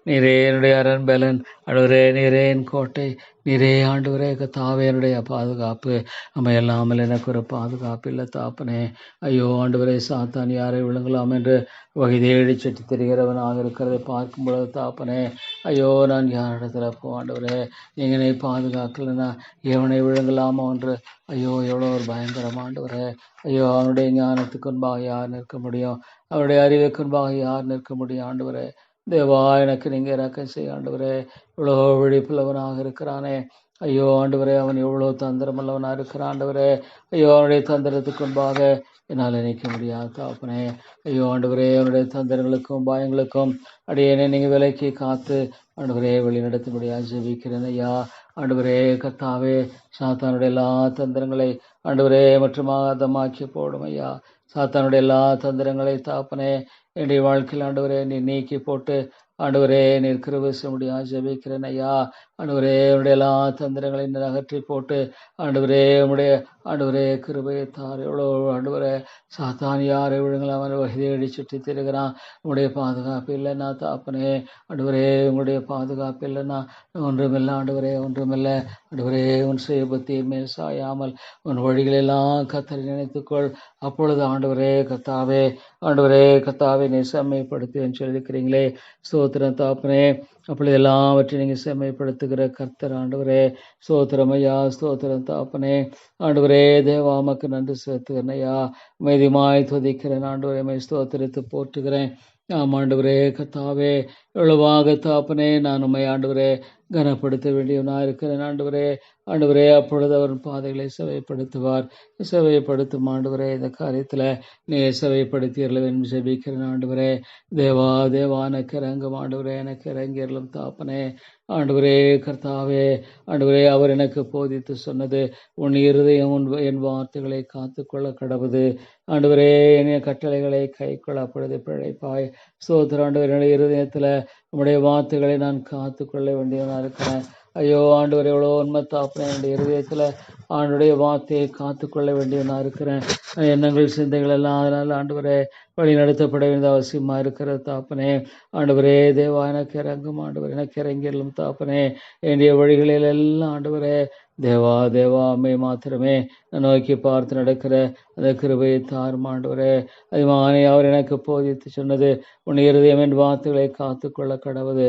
நீரே என்னுடைய அரண்பலன் ஆண்டவரே. நீரே என் கோட்டை. நீரே ஆண்டவரே கர்த்தாவே என்னுடைய பாதுகாப்பு. நம்ம இல்லாமல் எனக்கு ஒரு பாதுகாப்பு இல்லை தாப்பனே. ஐயோ ஆண்டவரே, சாத்தான் யாரை விழுங்கலாம் என்று வகை தேடி சுற்றி திரிகிறவனாக இருக்கிறதை பார்க்கும் பொழுது தாப்பனே, ஐயோ நான் யார் இடத்துல போ ஆண்டவரே? எங்கனை பாதுகாக்கலன்னா எவனை விழுங்கலாமோ என்று ஐயோ எவ்வளோ ஒரு பயங்கரம் ஆண்டவரே. ஐயோ, அவனுடைய ஞானத்துக்கு முன்பாக யார் நிற்க முடியும்? அவருடைய அறிவுக்கு முன்பாக யார் நிற்க முடியும் ஆண்டவரே? தேவா, எனக்கு நீங்க இறக்கம் செய்ய ஆண்டவரே. இவ்வளோ விழிப்புள்ளவனாக இருக்கிறானே. ஐயோ ஆண்டவரே, அவன் எவ்வளோ தந்திரமுள்ளவனாக இருக்கிறான் ஆண்டவரே. ஐயோ, அவனுடைய தந்திரத்துக்கு முன்பாக என்னால் நிற்க முடியாது தாப்பனே. ஐயோ ஆண்டவரே, அவனுடைய தந்திரங்களுக்கும் பயங்களுக்கும் அடியேனே நீங்கள் விலைக்கு காத்து ஆண்டவரே வழி நடத்த முடியாது ஜெபிக்கிறேன் ஐயா. ஆண்டவரே கர்த்தாவே, சாத்தானுடைய எல்லா தந்திரங்களை ஆண்டவரே மற்றும் ஆதமாக்கி போடும் ஐயா. சாத்தானுடைய எல்லா தந்திரங்களை தாப்பனே என்னுடைய வாழ்க்கையில் ஆண்டவரே நீர் நீக்கி போட்டு ஆண்டவரே நீர் கிருபை செய்ய முடியாது ஜெபிக்கிறேன் ஐயா. ஆண்டவரே, உடைய எல்லா தந்திரங்களையும் அகற்றி போட்டு ஆண்டவரே உடைய ஆண்டவரே கிருபையை தார். எவ்வளோ ஆண்டவரே, சாத்தான் யாரை விழுங்கலாம் அவன் வகையடி சுற்றி திரிகிறான். உங்களுடைய பாதுகாப்பு இல்லைன்னா தாப்பனே ஆண்டவரே, உங்களுடைய பாதுகாப்பு இல்லைன்னா ஒன்றுமில்லை ஆண்டவரே, ஒன்றுமில்லை ஆண்டவரே. உன் சுயபுத்தியின் மேல் சாயாமல் உன் வழிகளெல்லாம் கத்தரை நினைத்துக்கொள். அப்பொழுது ஆண்டவரே கத்தாவே நீ செம்மைப்படுத்துவேன்னு சொல்லியிருக்கிறீங்களே. ஸ்தோத்திரம் தாப்பனே. அப்பொழுது எல்லாவற்றையும் நீங்கள் செம்மைப்படுத்துகிற கர்த்தர் ஆண்டவரே. ஸ்தோத்திரம் ஐயா. ஸ்தோத்திரம் தாப்பனே. ஆண்டவரே தேவா, உமக்கு நன்றி செலுத்துகிறேன் ஐயா. மெதிமாய் துதிக்கிறேன் ஆண்டவரே. மை ஸ்தோத்திரத்தை போற்றுகிறேன். ஆமாண்டவரே கர்த்தாவே, எவ்வளவாக தாப்பனே நான் உண்மை ஆண்டவரே கனப்படுத்த வேண்டியவனா இருக்கிறேன் ஆண்டவரே. அப்பொழுது அவர் பாதைகளை செவைப்படுத்தும் ஆண்டவரே. இந்த காரியத்தில் நீ செவைப்படுத்தியர்கள் என்று ஜெபிக்கிறேன் ஆண்டவரே. தேவா எனக்கு இறங்கும் ஆண்டவரே, எனக்கு இறங்கியர்களும் தாப்பனே. ஆண்டவரே கர்த்தாவே, ஆண்டவரே அவர் எனக்கு போதித்து சொன்னது, உன் இருதயம் என் வார்த்தைகளை காத்துக்கொள்ள கடவுது. ஆண்டவரே, என் கட்டளைகளை கை கொள்ள அப்பொழுது பிழைப்பாய். ஸ்தோத்திரம் ஆண்டவரே. என்னுடைய இருதயத்தில் உம்முடைய வார்த்தைகளை நான் காத்துக்கொள்ள வேண்டியவனா இருக்கிறேன். ஐயோ ஆண்டவரே, எவ்வளோ உண்மை தாப்பனே. என்னுடைய இருதயத்தில் ஆண்டுடைய வார்த்தையை காத்துக்கொள்ள வேண்டியவனா இருக்கிறேன். எண்ணங்கள் சிந்தைகள் எல்லாம் அதனால் ஆண்டவரே வழி நடத்தப்பட வேண்டிய அவசியமா இருக்கிற தாப்பனே. ஆண்டவரே தேவா, எனக்கு இறங்கும் ஆண்டவரே, எனக்கு இறங்கிடலும் தாப்பனே. என்னுடைய வழிகளில் எல்லாம் ஆண்டவரே தேவா அம்மை மாத்திரமே நோக்கி பார்த்து நடக்கிற அந்த கிருபையை தாரும் ஆண்டவரே. அதுமானே அவர் எனக்கு போதித்து சொன்னது, உன் இருதயம் என் வார்த்தைகளை காத்துக்கொள்ள கடவுது.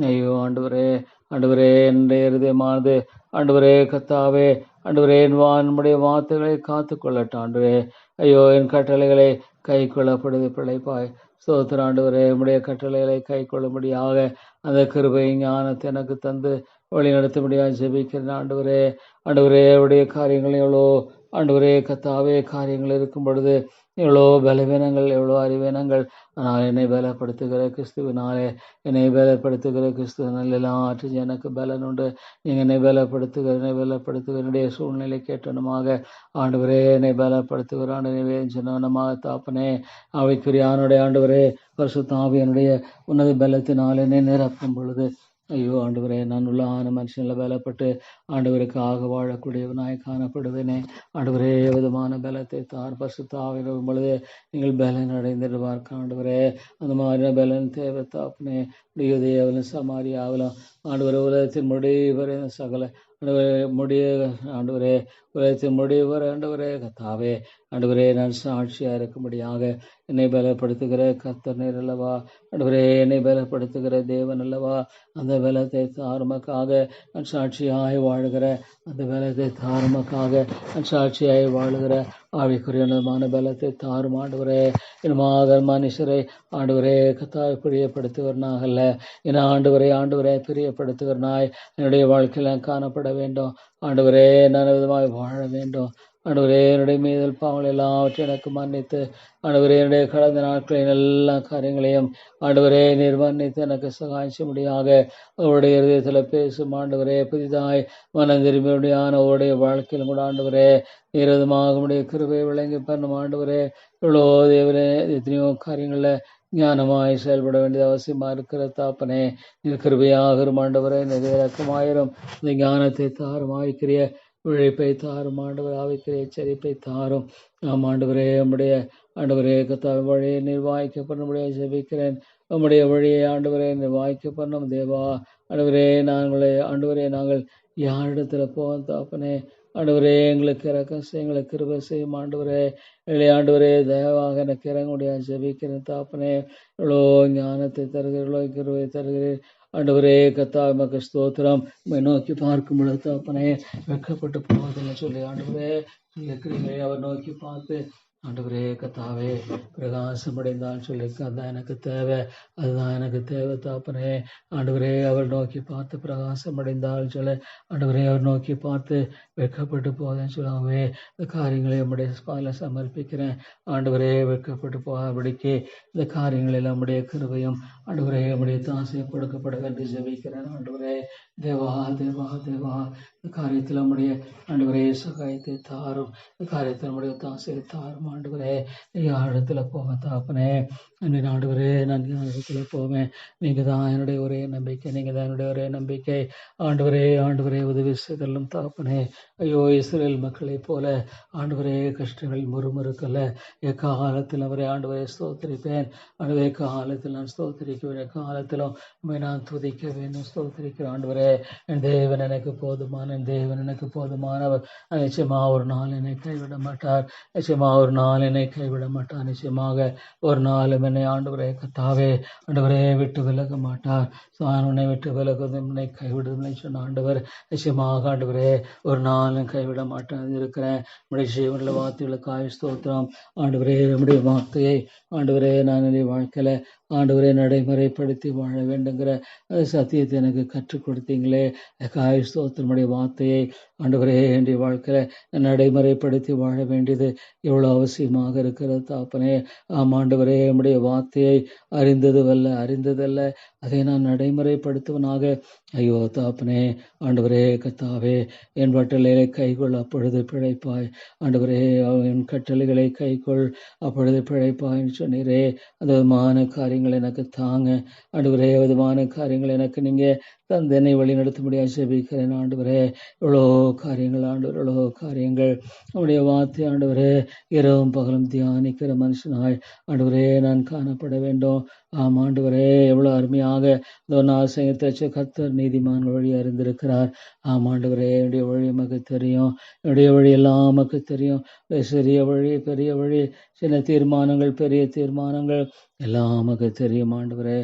ஐயோ ஆண்டவரே, என்னுடைய இருதயமானது ஆண்டவரே கத்தாவே, ஆண்டவரே நம்முடைய வார்த்தைகளை காத்துக்கொள்ளட்டும் ஆண்டவரே. ஐயோ, என் கட்டளைகளை கை கொள்ளப்படுது பிழைப்பாய். ஸ்தோத்திரம் ஆண்டவரே. உம்முடைய கட்டளைகளை கை கொள்ளும்படியாக அந்த கிருபை ஞானத்தை எனக்கு தந்து வழி நடத்தும்படியாக ஜெபிக்கிறேன் ஆண்டவரே. உடைய காரியங்கள் எவ்வளோ ஆண்டவரே கத்தாவே காரியங்கள் இருக்கும் பொழுது எவ்வளோ பலவீனங்கள், எவ்வளோ அறிவீனங்கள். ஆனால் என்னை பலப்படுத்துகிற கிறிஸ்துவினாலே, எல்லாற்றும் எனக்கு பலன் உண்டு. நீங்கள் என்னை பலப்படுத்துகிற சூழ்நிலை கேட்டனமாக ஆண்டவரே என்னை பலப்படுத்துகிற ஆண்டு சொன்னவனமாக தாப்பனே. அவைக்குரியானுடைய ஆண்டவரே பரிசுத்த ஆவியானுடைய உன்னத பலத்தினால் என்னை நிரப்பும் பொழுது ஐயோ ஆண்டவரே, நான் உள்ளான மனுஷனில் பலப்பட்டு ஆண்டவருக்காக வாழக்கூடியவனாய் காணப்படுவேனே. ஆண்டவரே, விதமான பலத்தை தார். பரிசுத்த ஆவியின் பொழுது நீங்கள் பலன் அடைந்திருவார் ஆண்டவரே. அந்த மாதிரி பலன் தேவை தாப்பனே. யுதேயாவிலும் சமாரியாவிலும் ஆண்டவரே உலகத்தின் முடிவரை சகல முடிய ஆண்டவரே, உலகத்தின் முடிவர் ஆண்டவரே கத்தாவே, ஆண்டவரே நான் சாட்சியா இருக்கும்படியாக என்னை பலப்படுத்துகிற கர்த்தர் நீர் அல்லவா. ஆண்டவரே என்னை பலப்படுத்துகிற தேவன் அல்லவா. அந்த பலத்தை தாருமக்காக நான் சாட்சியாய் வாழுகிற அந்த பலத்தை தாருமக்காக நான் சாட்சியாய் வாழுகிற ஆவிக்குரியமான பலத்தை தாரும் ஆண்டவரே. இனமாக மனுஷரை ஆண்டவரே கத்தாவை பிரியப்படுத்துகிறனாகல்ல, என ஆண்டவரை பிரியப்படுத்துகிறனாய் என்னுடைய வாழ்க்கையில் நான் காணப்பட வேண்டும். ஆண்டவரே நான் விதமாய் வாழ வேண்டும். ஆண்டவரே என்னுடைய மீதல் பாவங்கள் எல்லாவற்றையும் எனக்கு மன்னித்து, ஆண்டவரே என்னுடைய கடந்த நாட்களின் எல்லா காரியங்களையும் ஆண்டவரே நீர் மன்னித்து எனக்கு சகாய்ச்சும்படியாக அவருடைய இதயத்தில் பேசும் ஆண்டவரே. புதிதாய் மனம் திரும்பியான அவருடைய வாழ்க்கையிலும் கூட ஆண்டவரே நீரதமாக உடைய கிருபை விளங்கி பண்ணும் ஆண்டவரே. இவ்வளோ தேவனே எத்தனையோ காரியங்கள்ல ஞானமாய் செயல்பட வேண்டியது அவசியமா இருக்கிற தாப்பனே, நீர் கிருபையாக ஆண்டவரே இறக்கமாயிரும். இந்த ஞானத்தை தாரும், ஆவிக்கிரிய உழைப்பை தாரும் ஆண்டவர், ஆவிக்கிரிய எச்சரிப்பை தாரும். நாம் ஆண்டவரே நம்முடைய ஆண்டவரே கத்தாவை வழியை நிர்வாகிக்க பண்ணும்படியா ஜெபிக்கிறேன். நம்முடைய வழியை ஆண்டவரே நிர்வாகிக்க பண்ணும் தேவா. ஆண்டவரே நாங்கள் யாரிடத்துல போவோம் தாப்பனே. ஆண்டவரே எங்களுக்கு இறக்கம் செய்யும், எங்களுக்கு கிருபை செய்யும் ஆண்டவரே. ஆண்டவரே தயவாக எனக்கு இறங்க முடியாது ஜெபிக்கிறேன் தாப்பனே. இவ்வளோ ஞானத்தை தருகிறீர்களோ, கிருபை தருகிறீர் ஆண்டவரே கத்தாவை மக்கு ஸ்தோத்திரம். நோக்கி பார்க்கும் பொழுது தாப்பனே வெட்கப்பட்டு போவதில்லை சொல்லி ஆண்டவரே இருக்கிறீங்களே. அவர் நோக்கி பார்த்து ஆண்டவரே கத்தாவே பிரகாசம் அடைந்தால் சொல்லி, அதுதான் எனக்கு தேவை, அதுதான் எனக்கு தேவை தாப்பனே. ஆண்டவரே அவர் நோக்கி பார்த்து பிரகாசம் அடைந்தால் சொல்ல, ஆண்டவரே அவர் நோக்கி பார்த்து வெட்கப்பட்டு போதேன்னு சொல்லாமே இந்த காரியங்களை நம்முடைய பால சமர்ப்பிக்கிறேன் ஆண்டவரே. வெட்கப்பட்டு போகாதபடிக்கு இந்த காரியங்களில் நம்முடைய கிருபையும் ஆண்டவரே நம்முடைய தாசையும் கொடுக்கப்பட வேண்டும் ஜெபிக்கிறேன் ஆண்டவரே. தேவா தேவா தேவா இந்த காரியத்தில் நம்முடைய ஆண்டவரே சகாயத்தை தாரும், இந்த காரியத்தில் நம்முடைய தாசையை தாரும் ஆண்டவரே. இடத்துல போவேன் தாப்பனே, ஆண்டவரே நான் இடத்துல போவேன். நீங்க தான் என்னுடைய ஒரே நம்பிக்கை, நீங்க தான் என்னுடைய ஒரே நம்பிக்கை ஆண்டவரே உதவி செய்தலும் தாப்பனே. ஐயோ இஸ்ரேல் மக்களை போல ஆண்டவரே கஷ்டங்கள் முறுமுறுக்கல்ல. எக்காலத்தில் அவரை ஆண்டவரை ஸ்தோத்திரிப்பேன் ஆண்டவரே. காலத்தில் நான் ஸ்தோத்திரிக்குவேன், எக்காலத்திலும் நான் துதிக்க வேண்டும் ஸ்தோத்திரிக்கிறேன் ஆண்டவரே. என் தேவன் எனக்கு போதுமான, என் தேவன் எனக்கு போதுமானவர். நிச்சயமா ஒரு நாள் என்னை கைவிட மாட்டார், நிச்சயமா ஒரு நாள் என்னை கைவிட மாட்டார். நிச்சயமாக ஒரு நாளும் என்னை ஆண்டவரே கத்தாவே ஆண்டவரே விட்டு விலக மாட்டார். உன்னை விட்டு விலகுவதும் உன்னை கைவிடுவதில்லை சொன்ன ஆண்டவர். நிச்சயமாக ஆண்டவரே ஒரு நாளும் கைவிட மாட்டேன் இருக்கிறேன். நம்முடைய ஜீவனில் வார்த்தைகளுக்காக ஸ்தோத்திரம் ஆண்டவரே. நம்முடைய வார்த்தையை ஆண்டவரே நான் என்னுடைய வாழ்க்கையில ஆண்டவரை நடைமுறைப்படுத்தி வாழ வேண்டுங்கிற சத்தியத்தை எனக்கு கற்றுக் கொடுத்தீங்களே. ஸ்தோத்திரமுடைய வார்த்தையை ஆண்டவரே என்னுடைய வாழ்க்கையில நடைமுறைப்படுத்தி வாழ வேண்டியது எவ்வளோ அவசியமாக இருக்கிறது தாப்பனே. ஆண்டவரே நம்முடைய வார்த்தையை அறிந்ததல்ல அதை நான் நடைமுறைப்படுத்துவனாக. ஐயோ தாப்பனே ஆண்டவரே கத்தாவே என் கட்டளைகளை கைகொள் அப்பொழுது பிழைப்பாய் ஆண்டவரே. என் கட்டளைகளை கைகொள் அப்பொழுது பிழைப்பாய் சொன்னீரே. அந்த விதமான காரியங்கள் எனக்கு தாங்க ஆண்டவரே, விதமான காரியங்கள் எனக்கு நீங்க தந்தனை வழி நடத்த முடியாது ஜெபிக்கிறேன் ஆண்டவரே. இவ்வளோ காரியங்கள் ஆண்டவர், இவ்வளோ காரியங்கள் நம்முடைய வார்த்தை ஆண்டவரே இரவும் பகலும் தியானிக்கிற மனுஷனாய் ஆண்டவரே நான் காணப்பட வேண்டும். ஆண்டவரே எவ்வளோ அருமையாக ஆசையத்தை கர்த்தர் நீதிமான் வழி அறிந்திருக்கிறார். ஆண்டவரே என்னுடைய வழி நமக்கு தெரியும், என்னுடைய வழி எல்லாம் நமக்கு தெரியும். சிறிய வழி பெரிய வழி, சின்ன தீர்மானங்கள் பெரிய தீர்மானங்கள் எல்லாம் நமக்கு தெரியும் ஆண்டவரே.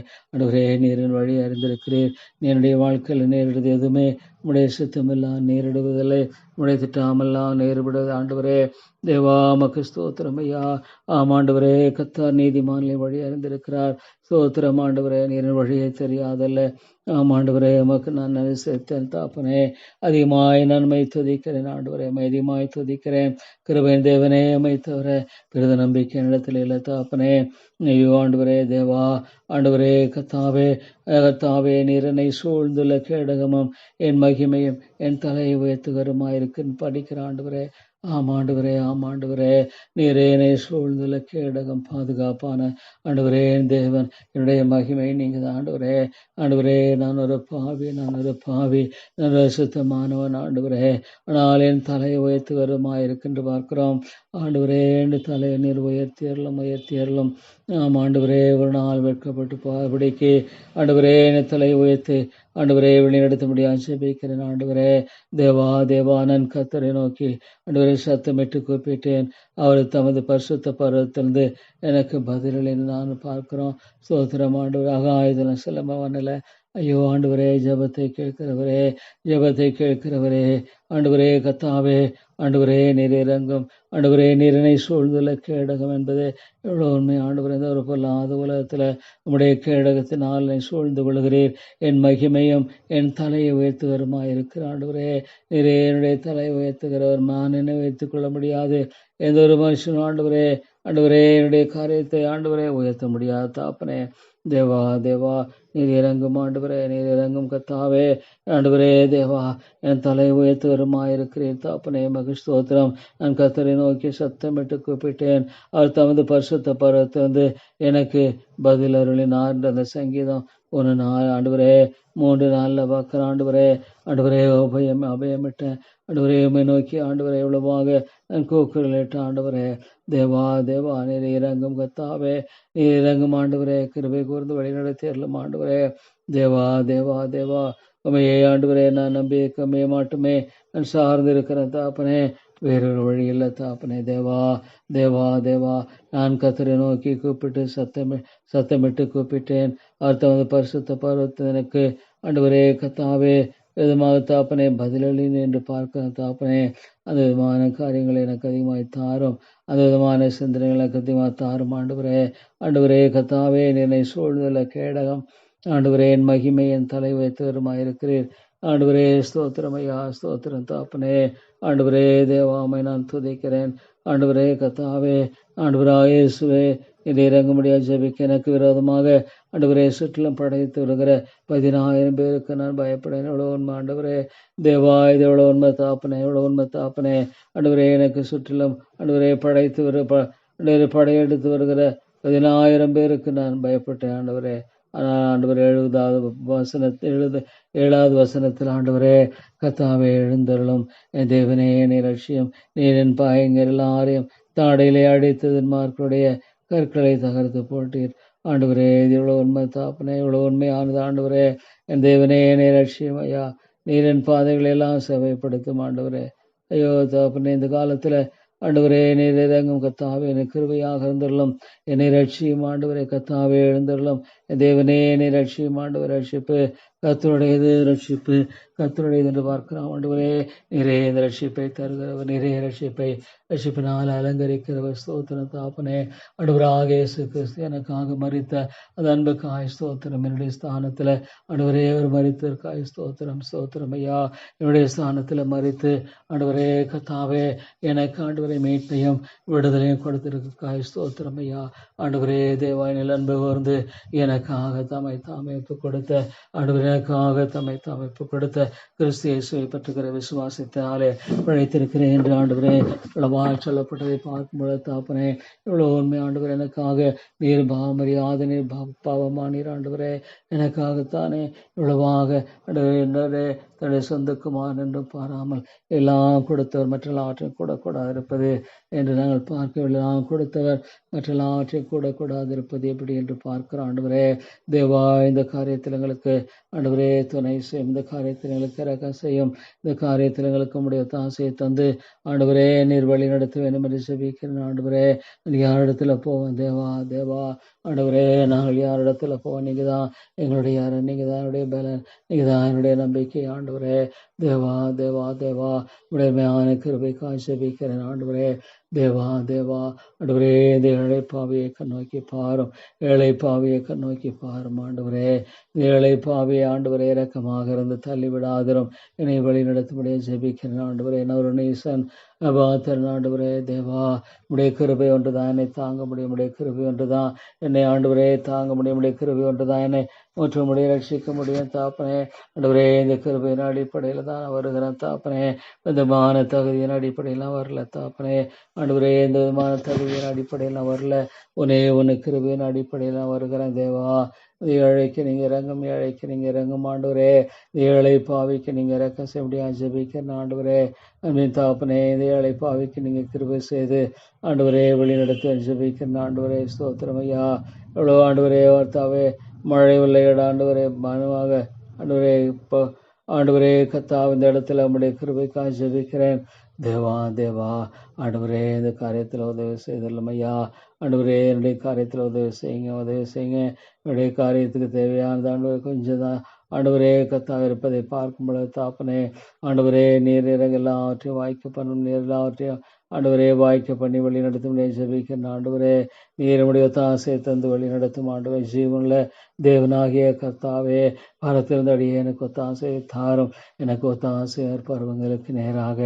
நீரின் வழி அறிந்திருக்கிறீர். நீருடைய வாழ்க்கையில் நேரிடுவது எதுவுமே உடைய சித்தமெல்லாம் நேரிடுவதில்லை, உடைய திட்டாமெல்லாம் நேரிடுவது ஆண்டவரே. தேவா மக்கு ஸ்தோத்திரம் ஐயா. ஆண்டவரே கத்தார் நீதிமான்களை வழி அறிந்திருக்கிறார். ஸ்தோத்திரம் ஆண்டவரே. நீரின் வழியை தெரியாதல்ல. ஆண்டவரே உமக்கு நான் நன்றி செலுத்தேன் தாப்பனே. அதிகமாய் நன்மை துதிக்கிறேன் ஆண்டவரே, அதிகமாய் துதிக்கிறேன். கிருபையின் தேவனே உம்மை தவிர பிறத நம்பிக்கை இடத்துல இல்லை தாப்பனே. ஐயோ ஆண்டவரே தேவா ஆண்டவரே கத்தாவே நீர் என்னை சூழ்ந்துள்ள கேடகமும் என் மகிமையும் என் தலையை உயர்த்துகருமாயிருக்குன்னு படிக்கிற ஆண்டவரே. ஆமாண்டவரே நீரே என்னை சூழ்ந்துள்ள கேடகம் பாதுகாப்பான ஆண்டவரே தேவன் என்னுடைய மகிமை நீங்க தான் ஆண்டவரே. நான் ஒரு பாவி, நான் ஒரு சுத்தமானவன் ஆண்டவரே. ஆனால் என் தலையை உயர்த்துகருமாயிருக்குன்று பார்க்கிறோம் ஆண்டவரே. என் தலையை நீர் உயர்த்தியறலும் ஆண்டவரே. ஒரு நாள் வெட்கப்பட்டு போகபடிக்கு ஆண்டவரே என் தலையை உயர்த்து ஆண்டவரே வழிநடத்த முடியாது ஜெபிக்கிறேன். ஆண்டவரே தேவா தேவா நான் கர்த்தரை நோக்கி ஆண்டவரே சத்தமிட்டு கூப்பிட்டேன். அவர் தமது பரிசுத்த பர்வதத்திலிருந்து எனக்கு பதிலளின்னு நான் பார்க்கிறோம். ஸ்தோத்திரம் ஆண்டவரே. ஆகாயத்தில் சிலம்பவனில் ஐயோ ஆண்டவரே ஜெபத்தை கேட்கிறவரே, ஜெபத்தை கேட்கிறவரே, ஆண்டவரே கத்தாவே, ஆண்டவரே நீர் இறங்கும், ஆண்டவரே நீரினை சூழ்ந்துள்ள கேடகம் என்பது எவ்வளோ உண்மை. ஆண்டவரே இந்த ஒரு பொல்லாத உலகத்தில் உம்முடைய கேடகத்தினால் என்னை சூழ்ந்து கொள்கிறீர். என் மகிமையும் என் தலையை உயர்த்துவருமாய் இருக்கிற ஆண்டவரே, நீரே என்னுடைய தலையை உயர்த்துகிறவர். நான் என்னை உயர்த்திக் கொள்ள முடியாது. எந்த ஒரு மனுஷனும் ஆண்டவரே, ஆண்டவரே என்னுடைய காரியத்தை ஆண்டவரே உயர்த்த முடியாது தாப்பனே. தேவா தேவா நீர் இறங்கும் ஆண்டவரே, நீர் இறங்கும் கத்தாவே, ஆண்டவரே தேவா என் தலை உயர்த்து வருமாயிருக்கிறீர் தாப்பனே. மகிழ்ஸ்தோத்திரம். நான் கர்த்தரை நோக்கி சத்தமிட்டு கூப்பிட்டேன். அவர் தமது பரிசுத்த பர்வதத்திலிருந்து எனக்கு பதில் அருளினார். அந்த சங்கீதம் 1 நாள் ஆண்டவரே 3 நாளில் பார்க்கிற ஆண்டவரே, ஆண்டவரே அபயமிட்டேன் ஆண்டவரே. உம்மை நோக்கி ஆண்டவரே எவ்வளவாக நான் கூக்குரலிட்ட ஆண்டவரே. தேவா தேவா நீர் இறங்கும் கத்தாவே, நீர் இறங்கும் ஆண்டவரே. கிருபை கூர்ந்து வழிநடத்தி அருளும் ஆண்டவரே. தேவா தேவா தேவா உமையே ஆண்டவரே நான் நம்பி கம்மிய மாட்டுமே நான் சார்ந்து இருக்கிறேன் தாப்பனே. வேறொரு வழி இல்லை தாப்பனே. தேவா தேவா தேவா நான் கர்த்தரை நோக்கி கூப்பிட்டு சத்தமிட்டு கூப்பிட்டேன். அவர் தமது பரிசுத்த பர்வதத்தில் எனக்கு ஆண்டவரே கத்தாவே விதமாக தாப்பனே பதிலளின் என்று பார்க்க தாப்பனே. அந்த விதமான காரியங்களை எனக்கு அதிகமாய் தாரும். அந்த விதமான சிந்தனைகளை எனக்கு அதிகமாக தாரும் ஆண்டவரே. ஆண்டவரே கத்தாவே என்னை சூழ்ந்துள்ள கேடகம் ஆண்டவரே, என் மகிமை என் தலை வைத்தவருமாயிருக்கிறீர். ஆண்டவரே ஸ்தோத்திரம் ஐயா, ஸ்தோத்திரம் தாப்பனே. ஆண்டவரே தேவாமை நான் துதிக்கிறேன். ஆண்டவரே கத்தாவே, ஆண்டவராக இயேசுவே இது இறங்க முடியாது ஜெபிக்க எனக்கு விரோதமாக ஆண்டவரே சுற்றிலும் படைத்து வருகிற 10,000 பேருக்கு நான் பயப்படேன். எவ்வளோ உண்மை ஆண்டவரே. தேவா இது எவ்வளோ உண்மை தாப்பனே, எவ்வளோ உண்மை தாப்பனே. ஆண்டவரே எனக்கு சுற்றிலும் ஆண்டவரே படையெடுத்து வருகிற 10,000 பேருக்கு நான் பயப்பட்டேன் ஆண்டவரே. ஆனால் ஆண்டவர் 7வது வசனத்தில் ஆண்டவரே கத்தாவே எழுந்தருளும் என் தேவனே நீ லட்சியம், நீர் என் பாயங்கர் எல்லாரையும் தாடையிலே அடித்ததன்மார்களுடைய கற்களை தகர்த்து போட்டீர். ஆண்டவரே இது இவ்வளோ உண்மை தாப்பனே, இவ்வளோ உண்மையானது ஆண்டவரே. என் தேவனே நீ லட்சியம் ஐயா, நீர் என் பாதைகளை எல்லாம் சேவைப்படுத்தும் ஆண்டவரே. ஐயோ தாப்பனே இந்த காலத்தில் ஆண்டவரே நீர் இறங்கும் கத்தாவே என்னை கிருபையாக இருந்துள்ளோம். என்னை ரட்சியும் ஆண்டவரே கத்தாவே எழுந்துள்ளோம். தேவனே என்னை ரட்சியும் ஆண்டவர். ரட்சிப்பு கர்த்தருடையது, ரட்சிப்பு கர்த்தருடையது என்று பார்க்கிறோம் ஆண்டவரே. நிறைய இந்த ரட்சிப்பை தருகிறவர், நிறைய ரட்சிப்பினால் அலங்கரிக்கிறவர். ஸ்தோத்திரம் தாப்பனே. ஆண்டவராக இயேசு கிறிஸ்து எனக்காக மரித்த அது அன்புக்காய் ஸ்தோத்திரம். என்னுடைய ஸ்தானத்தில் ஆண்டவரே அவர் மரித்ததற்காய் ஸ்தோத்திரம். ஸ்தோத்திரம் ஐயா. என்னுடைய ஸ்தானத்தில் மரித்து ஆண்டவரே கத்தாவே எனக்கு ஆண்டவரை மீட்பையும் விடுதலையும் கொடுத்திருக்காய் ஸ்தோத்திரம் ஐயா. ஆண்டவரே தேவாயினில் அன்பு கூர்ந்து எனக்காக தாமே ஒப்பு கொடுத்த ஆண்டவர், எனக்காக தம்மை ஒப்பு கொடுத்த கிறிஸ்து இயேசுவை பற்றுகிற விசுவாசத்தினாலே பிழைத்திருக்கிறேன் என்று ஆண்டவரே இவ்வளவாய் சொல்லப்பட்டதை பார்க்கும்போது தாப்பனே இவ்வளோ உண்மை ஆண்டவர். எனக்காக நீர் பாவமறியாத நீர் பாவமானீர் ஆண்டவரே. எனக்காகத்தானே இவ்வளவாக ஆண்டவரே தன்னுடைய சொந்த குமாரன் என்றும் பாராமல் எல்லாம் கொடுத்தவர் மற்றெல்லாவற்றையும் கூடக்கூடாது இருப்பது என்று நாங்கள் பார்க்கவில்லை. நாம் கொடுத்தவர் மற்றெல்லாவற்றையும் கூடக்கூடாது இருப்பது எப்படி என்று பார்க்கிறோம் ஆண்டவரே. தேவா இந்த காரியத்தில் எங்களுக்கு ஆண்டவரே துணை செய்யும். இந்த காரியத்தில் எங்களுக்கு இறக்கம் செய்யும். இந்த காரியத்தில் எங்களுக்கு உடைய தாசையை தந்து ஆண்டவரே நீர் வழி நடத்த வேண்டும் என்று ஜெபிக்கிறேன் ஆண்டவரே. யாரிடத்துல போவோம் தேவா தேவா ஆண்டவரே, நாங்கள் யாரிடத்துல போவோம்? நீங்க தான் எங்களுடைய யாரும், நீங்க தான் என்னுடைய பலன், நீங்க தான் என்னுடைய நம்பிக்கை ஆண்டவரே. தேவா தேவா தேவா உடைமையான கிருபைக்காய் ஜெபிக்கிறேன் ஆண்டவரே. தேவா தேவா ஆண்டவரே இந்த ஏழை பாவியை கண்ணோக்கி பாரும், ஏழை பாவியை கண்ணோக்கி பாரும் ஆண்டவரே. இந்த ஏழை பாவியை ஆண்டவரே இரக்கமாக இருந்து தள்ளிவிடாதிரும். என்னை வழி நடத்தும்படியே ஜெபிக்கிறேன் ஆண்டவரே. ஒரு நீசன் அபாத்தரன் ஆண்டவரே. தேவா உடைய கிருபை ஒன்றுதான் என்னை தாங்க முடியும். உடைய கிருபை ஒன்றுதான் என்னை ஆண்டவரே தாங்க முடியும். உடைய கிருபை ஒன்றுதான் என்னை முற்றுமுடிய ரட்சிக்க முடியும் தாப்பனே. ஆண்டவரே இந்த கிருபையின் அடிப்படையில் தான் வருகிறேன் தாப்பனே. இந்த விதமான தகுதியின் அடிப்படையில் வரல தாப்பனே. ஆண்டவரே இந்த விதமான தகுதியின் அடிப்படையில் வரல. ஒன்னு கிருபையின் அடிப்படையில் வருகிறேன் தேவா. ஏழைக்கு நீங்க இறங்கும், ஏழைக்கு நீங்க இறங்கும் ஆண்டவரே. ஏழை பாவிக்கு நீங்க இறக்கம் செய்ய முடியாது ஜெபிக்கிறேன் ஆண்டவரே. அன்பின் தாப்பனே இந்த ஏழை பாவிக்கு நீங்க கிருபை செய்து ஆண்டவரே வழி நடத்த ஜெபிக்கிறேன் ஆண்டவரே. ஸ்தோத்திரம் ஐயா. எவ்வளோ ஆண்டவரே வார்த்தாவே மழை உள்ள இடம் ஆண்டவரே மனமாக ஆண்டவரே இப்போ ஆண்டவரே கத்தாவே இந்த இடத்துல உம்முடைய கிருபைக்காக ஜெபிக்கிறேன். தேவா தேவா ஆண்டவரே இந்த காரியத்தில் உதவி செய்தல்லும் ஐயா. ஆண்டவரே என்னுடைய காரியத்தில் உதவி செய்யுங்க. என்னுடைய காரியத்துக்கு தேவையானது ஆண்டவரே கொஞ்சம் தான் ஆண்டவரே கத்தாக இருப்பதை பார்க்கும் பொழுது தாப்பனே ஆண்டவரே நீர் எல்லாவற்றையும் வாய்க்க பண்ணும், நீர் எல்லாவற்றையும் ஆண்டவரே வாய்க்க பண்ணி வழி நடத்தும் ஜெபிக்கிறேன். ஆண்டவரே நீருடைய தாசை தந்து வழி நடத்தும் ஆண்டவரே ஜீவனில் தேவனாகிய கர்த்தாவே பரத்திருந்த அடியே எனக்கு ஒத்தாசை தாரும். எனக்கு ஒத்தாசை பருவங்களுக்கு நேராக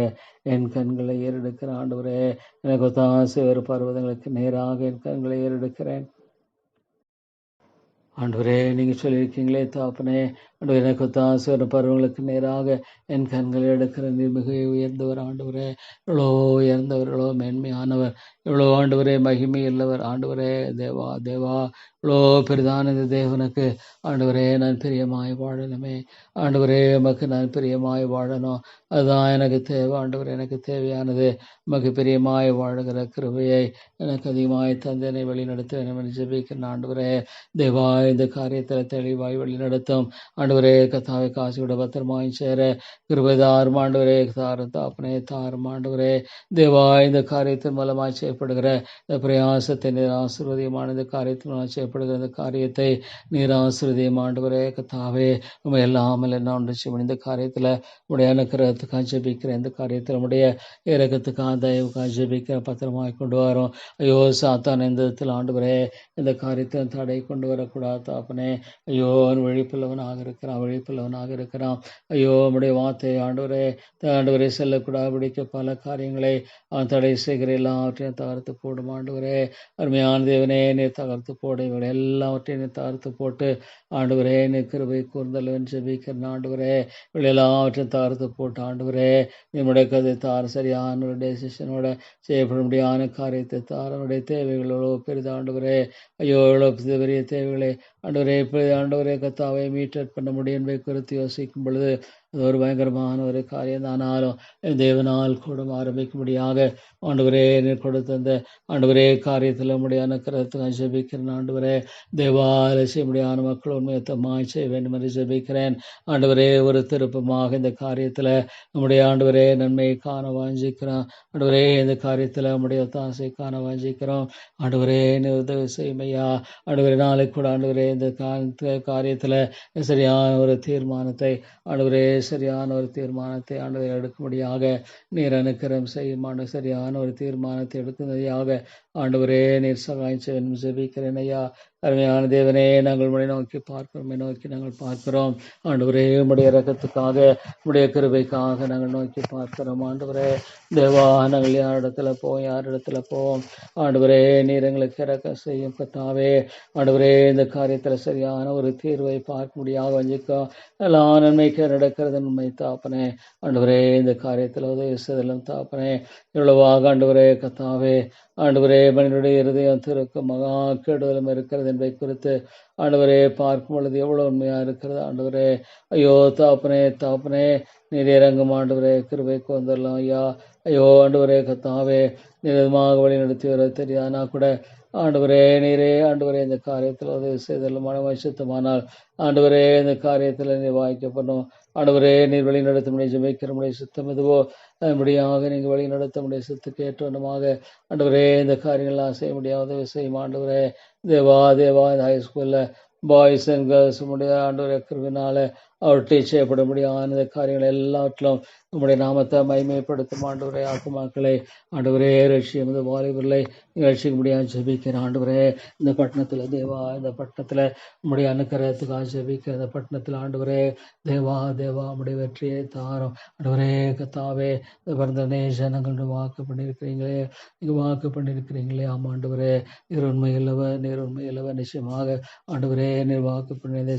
என் கண்களை ஏறெடுக்கிறேன். ஆண்டவரே எனக்கு ஒத்தாசை பருவங்களுக்கு நேராக என் கண்களை ஏறெடுக்கிறேன். ஆண்டவரே நீங்கள் சொல்லியிருக்கீங்களே தாப்பனே ஆண்டவரே எனக்கு ஒத்தாசை பருவங்களுக்கு நேராக என் கண்களை எடுக்கிற நீர் மிக உயர்ந்தவர். ஆண்டவரே எவ்வளோ உயர்ந்தவர், எவ்வளோ மேன்மையானவர், எவ்வளோ ஆண்டவரே மகிமை உள்ளவர். ஆண்டவரே தேவா தேவா இவ்வளோ பெரிதான இந்த தேவனுக்கு ஆண்டவரே நான் பிரியமாய் வாழணுமே. ஆண்டவரே உமக்கு நான் பிரியமாய் வாழணும், அதுதான் எனக்கு தேவை. ஆண்டவரே எனக்கு தேவையானது உமக்கு பிரியமாய் வாழுகிற கிருபையை எனக்கு அதிகமாய் தந்தனை வழி நடத்த வேண்டும் என்று ஜெபிக்கிறேன். ஆண்டவரே தேவா இந்த காரியத்தில் தெளிவாய் வழி நடத்தும். ஆண்டவரே கத்தாவை காசியோட பத்திரமாய் சேர கிருபைதாரும் ஆண்டவரே தாரும் தாப்பனே தாரும். ஆண்டவரே தேவா இந்த காரியத்தின் மூலமாய் செய்யப்படுகிற இந்த பிரயாசத்தை நீர் ஆசீர்வதியமான இந்த காரியத்தின் மூலம் செய்யப்படுகிற இந்த காரியத்தை நீர் ஆசீர்வதியம். ஆண்டவரே கத்தாவே உண்மை எல்லாமல் என்ன ஒன்று செய்வோம். இந்த காரியத்தில் உடைய அனுக்கிரகத்துக்காக ஜெபிக்கிறேன். இந்த காரியத்தில் உடைய இறக்கத்துக்காக தயவுக்காக ஜெபிக்கிறேன். பத்திரமாய் கொண்டு வரோம். ஐயோ சாத்தான் இந்த விதத்தில் ஆண்டவரே இந்த காரியத்தில் தடை கொண்டு வரக்கூடாது தாப்பனே. ஐயோ அவன் விழிப்புள்ளவனாக இருக்கிறான். ஐயோ நம்முடைய வார்த்தை ஆண்டவரே செல்லக்கூடாது பல காரியங்களை அவன் தடை செய்கிற எல்லாவற்றையும் தகர்த்து போடும். ஆண்டவரே அருமையான தேவனே நீர் தகர்த்து போட இவரை எல்லாவற்றையும் நீர் தகர்த்து போட்டு ஆண்டவரே நீர் கிருபை கூர்ந்தல் ஜெபிக்கிறேன். ஆண்டவரே இவளை எல்லாவற்றையும் தகர்த்து போட்டு ஆண்டவரே நம்முடைய கதை தார் சரியான ஒரு டெசிஷனோட செய்யப்பட முடியாத காரியத்தை தார். அவருடைய தேவைகள் எவ்வளோ பெரிது ஆண்டவரே. ஐயோ எவ்வளோ பெரிய தேவைகளை ஆண்டவரே இப்படி ஆண்டவரே கத்தாவை மீட்டர் பண்ண முடியும் என்பதை குறித்து யோசிக்கும் பொழுது அது ஒரு பயங்கரமான ஒரு காரியம். ஆனாலும் தேவனால் கூட ஆரம்பிக்கும்படியாக ஆண்டவரே நீர் கொடுத்த அந்த ஆண்டவரே காரியத்தில் நம்முடைய அனுக்கிரகத்தை ஜெபிக்கிறேன். ஆண்டவரே தேவாலய செய்ய முடியாத மக்கள் உண்மையத்தமாய் செய்ய வேண்டும் என்று ஜெபிக்கிறேன். ஆண்டவரே ஒரு திருப்பமாக இந்த காரியத்தில் நம்முடைய ஆண்டவரே நன்மையை காண வாஞ்சிக்கிறோம். ஆண்டவரே இந்த காரியத்தில் நம்முடைய தாசை காண வாஞ்சிக்கிறோம். ஆண்டவரே உதவி செய்யுமையா. ஆண்டவரே நாளைக்கு கூட ஆண்டவரே இந்த காரியத்தில் சரியான ஒரு தீர்மானத்தை ஆண்டவரை எடுக்கும்படியாக நீர் அனுக்கிரம் செய்யும். ஆண்டு சரியான ஒரு தீர்மானத்தை எடுக்கும்படியாக ஆண்டவரே நீர் சகாயம் செய்ய ஜெபிக்கிறேன். ஐயா அருமையான தேவனே நாங்கள் உம்மை நோக்கி பார்க்கிறோம். ஆண்டவரே உம்முடைய இரக்கத்துக்காக உம்முடைய கிருபைக்காக நாங்கள் நோக்கி பார்க்கிறோம். ஆண்டவரே தேவா நாங்கள் யாரிடத்துல போவோம். ஆண்டவரே நீர் எங்களுக்கு இரக்கம் செய்யும் கத்தாவே. ஆண்டவரே இந்த காரியத்தில் சரியான ஒரு தீர்வை பார்க்க முடியாத வஞ்சிக்கோ எல்லா நன்மைக்கு நடக்கிறது உண்மை தாப்பனே. ஆண்டவரே இந்த காரியத்தில் உதவி செய்தலும் தாப்பனே. இவ்வளவாக ஆண்டவரே கத்தாவே ஆண்டவரே மனிதனுடைய இருதயம் திறக்கும் மகா கெடுதலும் இருக்கிறது என்பதை குறித்து ஆண்டவரே பார்க்கும் பொழுது எவ்வளவு உண்மையா இருக்கிறது. ஆண்டவரே ஐயோ தாப்பனே நீர் இறங்கும் ஆண்டவரே கிருபைக்கு வந்துடலாம் ஐயா. ஐயோ ஆண்டவரே கத்தாவே நிதமாக வழி நடத்தி வர தெரியாதுனா கூட ஆண்டவரே நீரே ஆண்டவரே இந்த காரியத்தில் உதவி செய்தல் மனவசித்தமானால் ஆண்டவரே இந்த காரியத்தில் நீர் வாய்க்கப்படும். ஆண்டவரே நீர் வழி நடத்த முடிய ஜெபிக்கிற முடிய சுத்தம் எதுவோ முடியாக நீங்கள் வழி நடத்த முடிய சுத்துக்கு ஏற்றமாக ஆண்டவரே இந்த காரியங்கள்லாம் செய்ய முடியாத உதவி செய்யும். ஆண்டவரே தேவா இந்த ஹைஸ்கூலில் பாய்ஸ் அண்ட் கேர்ள்ஸ் உடைய ஆண்டவரே கிருபினால அவர் டீச் செய்யப்பட முடியாத காரியங்கள் எல்லாவற்றிலும் உங்களுடைய நாமத்தை மகிமைப்படுத்தும். ஆண்டவரே ஆத்துமாக்களை ஆண்டவரே ரட்சியம் இந்த வாலிபர்களை ரட்சிக்க முடியாது ஜெபிக்கிறேன். ஆண்டவரே இந்த பட்டணத்தில் தேவா இந்த பட்டணத்தில் உம்முடைய அனுக்கிரகத்துக்காக ஜெபிக்கிற இந்த பட்டணத்தில் ஆண்டவரே தேவா உம்முடைய வெற்றியை தாரும். ஆண்டவரே கத்தாவே பிறந்தனே ஜனங்கள் வாக்கு பண்ணியிருக்கிறீங்களே ஆமா ஆண்டவரே நீர் உண்மையுள்ளவர் நிச்சயமாக ஆண்டவரே நீர் வாக்கு பண்ணியதை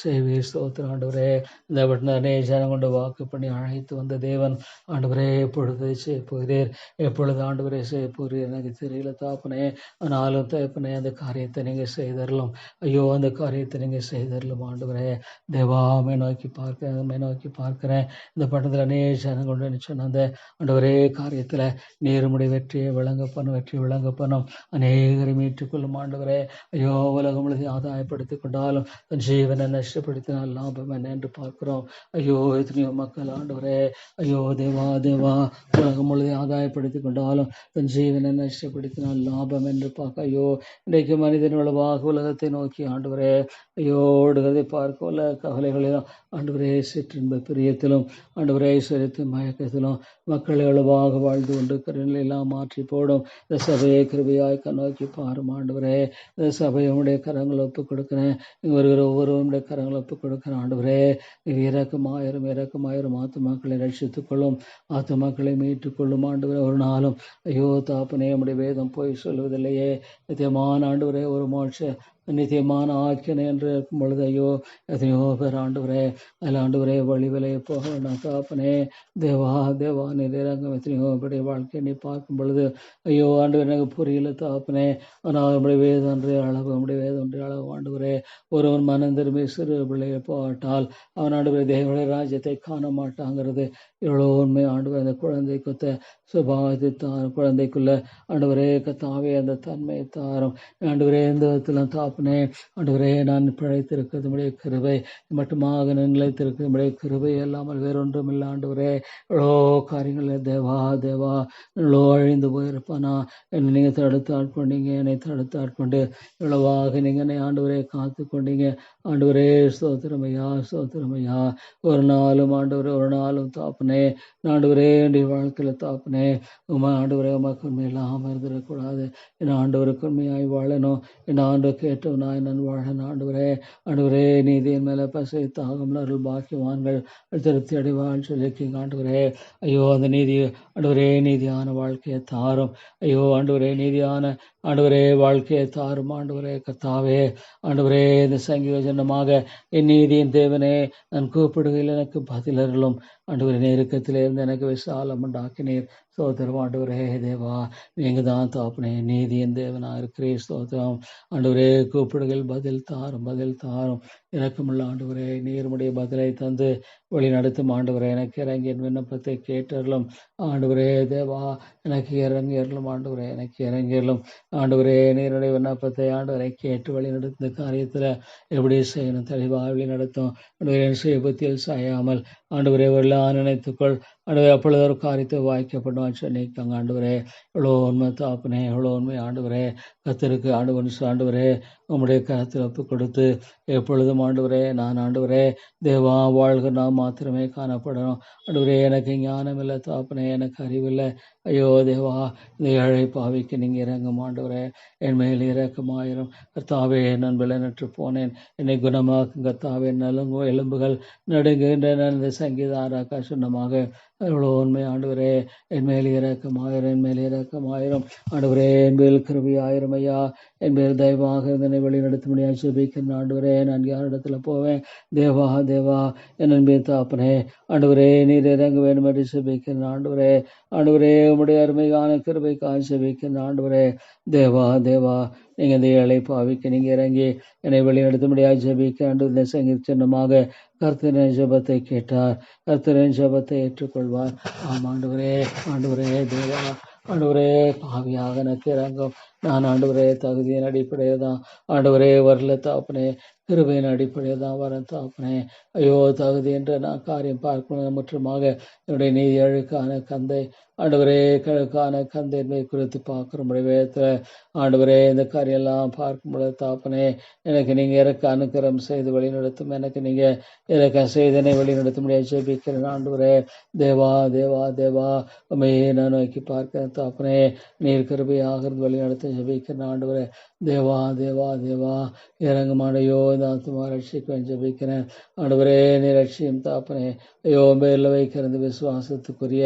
செய்வீர் ஸ்தோத்திரம். ஆண்டவரே இந்த பட்டணனே ஜனங்கொண்டு வாக்கு பண்ணி அழைத்து வந்த தேவன் ஆண்டவரே எப்பொழுது செய்ய போகிறீர், எப்பொழுது ஆண்டவரே செய்ய போகிறீர் எனக்கு தெரியல தாப்பனே. ஆனாலும் தகப்பனே அந்த காரியத்தை நீங்கள் செய்தரலும். ஐயோ அந்த காரியத்தை நீங்கள் செய்தரலும் ஆண்டவரே. தேவாமை நோக்கி பார்க்கிறேன் இந்த பட்டணத்தில் ஜனங்கொண்டு சொன்ன அந்த ஆண்டவரே காரியத்தில் நேருமுடைய வெற்றியை விளங்கப்பனும் அநேகரை மீட்டுக்கொள்ளும் ஆண்டவரே. ஐயோ உலகம் முழுவதும் ஆதாயப்படுத்திக் கொண்டாலும் தன் ஜீவனை நஷ்டப்படுத்தினால் லாபம் லாபம் என்ன என்று பார்க்கிறோம். ஐயோ, எத்தனையோ மக்கள் ஆண்டவரே, ஐயோ தேவா தேவா, உலகம் முழுவதும் ஆதாயப்படுத்திக் கொண்டாலும் தன் ஜீவனை நஷ்டப்படுத்தினால் லாபம் என்று பார்க்க. ஐயோ, இன்றைக்கு மனிதன் உளவாக உலகத்தை நோக்கி ஆண்டவரே, ஐயோ ஓடுகிறதை பார்க்க உள்ள கவலைகளிலும் ஆண்டவரே, சிற்றின்ப பிரியத்திலும் ஆண்டவரே, ஐஸ்வர்யத்தின் மயக்கத்திலும் மக்கள் எவ்வளவாக வாழ்ந்து கொண்டு எல்லாம் மாற்றி போடும். இந்த சபையை கிருபையாய் நோக்கி பாரும் ஆண்டவரே. இந்த சபையை உடைய கரங்களை ஒப்புக் கொடுக்கிறேன். இங்கு வருகிற ஒவ்வொருவருடைய கரங்களை ஒப்புக் கொடுக்கிறேன் ஆண்டவரே. இறக்கமாயிரம் ஆத்துமாக்களை ரட்சித்துக் கொள்ளும், ஆத்துமாக்களை மீட்டுக் கொள்ளும் ஆண்டவரே. ஒரு நாளும் ஐயோ தாப்பனே, நம்முடைய வேதம் போய் சொல்வதில்லையே. நித்தியமான ஆண்டவரே, ஒரு மோட்ச நித்தியமான ஆக்கினை என்று இருக்கும் பொழுது ஐயோ எத்தனையோ பேர் ஆண்டவரே, அதில் ஆண்டவரே வழி விலையை போக வேண்டாம் தாப்பனே. தேவா தேவா, நிறங்கம் எத்தனையோ பேருடைய வாழ்க்கையை நீ பார்க்கும் பொழுது ஐயோ ஆண்டவர் எனக்கு புரியல தாப்பனே. ஆனால் நம்முடைய வேதொன்றைய அளவு, நம்முடைய வேதொன்றைய அளவு ஆண்டவரே. ஒருவன் மனம் திரும்பி சிறு பிள்ளையை போட்டால் அவன் ஆண்டவரை தேவனுடைய ராஜ்யத்தை காண மாட்டாங்கிறது எவ்வளோ உண்மை ஆண்டவர். அந்த குழந்தை கொத்த சுபாவத்தை தாரும், குழந்தைக்குள்ள ஆண்டவரே கத்தாவே அந்த தன்மையை தாரும் ஆண்டவரே. எந்த விதத்திலும் தாப்பனே ஆண்டவரே, நான் பிழைத்திருக்கிறது உடைய கிருபை மட்டுமாக, நிலைத்திருக்கிறது உடைய கிருபை அல்லாமல் வேறொன்றும் இல்லை ஆண்டவரே. எவ்வளோ காரியங்கள் தேவா தேவா, எவ்வளோ அழிந்து போயிருப்பானா என்னை நீங்கள் தடுத்து ஆட்கொண்டீங்க, என்னை தடுத்து ஆட்கொண்டு எவ்வளவாக நீங்கள் என்னை ஆண்டவரே காத்து கொண்டீங்க ஆண்டவரே. ஸ்தோத்திரமையா ஸ்தோத்திரமையா. ஒரு நாளும் ஆண்டவரே, ஒரு நாளும் தாப்பனே ஆண்டவரே, என்னுடைய வாழ்க்கையில் தாப்பனே ஆண்டவரே உமக்கு உண்மையில்லாமல் இருந்துடக்கூடாது. என் ஆண்டவருக்கு உண்மையாய் வாழணும், என் ஆண்டு கேட்டவனாய் நான் வாழணும் ஆண்டவரே. ஆண்டவரே, நீதியின் மேலே பசை தாகம் அருள் பாக்கியவான்கள் திருப்தி அடைவான் சொல்லியிருக்கீங்க ஆண்டவரே. ஐயோ அந்த நீதி ஆண்டவரே, நீதியான வாழ்க்கையை தாரும் ஐயோ ஆண்டவரே, நீதியான ஆண்டவரே வாழ்க்கையை தாரும் ஆண்டவரே. கர்த்தாவே ஆண்டவரே, இந்த சங்கீதமாக என் நீதியின் தேவனே, நான் கூப்பிடுகையில் எனக்கு பதிலருளும் ஆண்டவரே. நெருக்கத்திலிருந்து எனக்கு விசாலம் உண்டாக்கினீர். சோதரம் ஆண்டவரே தேவா, நீங்க தான் தாப்பனே நீதியின் தேவனா இருக்கிறீர். ஸ்தோத்திரம் ஆண்டவரே. கூப்பிடுகள் பதில் தாரும், பதில் தாரும். இறக்கமுள்ள ஆண்டவரே, நீர்முடைய பதிலை தந்து வழி நடத்தும் ஆண்டவரே. எனக்கு இறங்கி என் விண்ணப்பத்தை கேட்டறலும் ஆண்டவரே தேவா. எனக்கு இறங்கியறலும் ஆண்டவரே, எனக்கு இறங்கியறலும் ஆண்டவரே. நீருடைய விண்ணப்பத்தை ஆண்டவரை கேட்டு வழி நடத்தும் காரியத்துல எப்படி செய்யணும் தெளிவாக வழி நடத்தும் ஆண்டவரே. சுயபத்தியில் சாயாமல் ஆண்டவரே வரலாம் நினைத்துக்கொள் ஆண்டவரே. அப்பொழுது ஒரு காரியத்தை வாய்க்கப்படும் சொன்னிக்காங்க ஆண்டவரே. எவ்வளோ உண்மை தாப்பனே, எவ்வளோ உண்மை ஆண்டவரே. கத்திற்கு ஆண்டவரே உம்முடைய கருத்தில் ஒப்பு கொடுத்து எப்பொழுதும் ஆண்டவரே, நான் ஆண்டவரே தேவா வாழ்க நான் மாத்திரமே காணப்படணும் ஆண்டவரே. எனக்கு ஞானம் இல்லை தாப்பனே, எனக்கு அறிவில்லை ஐயோ தேவா. இந்த ஏழை பாவிக்கு நீங்க இறங்கும் ஆண்டவரே. என் மேல் இறக்கமாயிரும் கர்த்தாவே. நான் விளைநற்று போனேன், என்னை குணமாக்கும் கர்த்தாவே. நலுங்கு எலும்புகள் நடுங்குகின்றன. இந்த சங்கீதாராக்கா சொன்னமாக எவ்வளோ உண்மை ஆண்டவரே. என் மேல் இறக்கமாயிரம், என் மேல் இறக்கமாயிரம் ஆண்டவரே. என் மேல் கிருபை ஆயிரம் ஐயா. என் மேல் தயவாக இதனை வழி நடத்த முடியாது ஜெபிக்கிறேன் ஆண்டவரே. நான் யாரிடத்துல போவேன் தேவா தேவா. என் அன்பின் தாப்பனே ஆண்டவரே, நீர் இறங்க வேண்டும் என்று ஜெபிக்கிறேன் ஆண்டவரே. ஆண்டவரே, உம்முடைய அருமையான கிருபைக்காக ஜெபிக்கிறேன் ஆண்டவரே. தேவா தேவா, நீங்க இந்த ஏழை பாவிக்கு நீங்க இறங்கி என்னை வழி நடத்த முடியாது ஜெபிக்க ஆண்டு சின்னமாக கர்த்தரின் ஜெபத்தை கேட்டார், கர்த்தரின் ஜெபத்தை ஏற்றுக்கொள்வார். ஆம் ஆண்டவரே. ஆண்டவரே தேவா, ஆண்டவரே பாவியாக எனக்கு இறங்கும். நான் ஆண்டவரே தகுதியின் அடிப்படையில் தான் ஆண்டவரே வரல தாப்பனே. கிருபையின் அடிப்படையில் தான் வர தாப்பனே. ஐயோ தகுதி என்ற நான் காரியம் பார்க்கணும். முற்றமாக என்னுடைய நீதி அழுக்கான கந்தை ஆண்டவரே, கிழக்கான கந்தை என்பதை குறித்து பார்க்கிற முடிவத்தில் ஆண்டவரே, இந்த காரியம் எல்லாம் பார்க்கும்பொழுது தாப்பனே, எனக்கு நீங்க இறக்க அனுக்கிரம் செய்து வழி நடத்தும். எனக்கு நீங்க இறக்க செய்தனை வழி நடத்த முடியாது ஜெபிக்கிறேன் ஆண்டவரே. தேவா தேவா தேவா, உண்மையே நான் நோக்கி பார்க்கிறேன் தாப்பனே. நீர் கிருபையாக வழி நடத்த ஜெபிக்கிறேன் ஆண்டவரே. தேவா தேவா தேவா, இறங்குமாடையோ இந்த ஆத்மா ரட்சிக்க ஜெபிக்கிறேன் ஆண்டவரே. நீ ரட்சியும் தாப்பனே. ஐயோ மேல வைக்கிறது விசுவாசத்துக்குரிய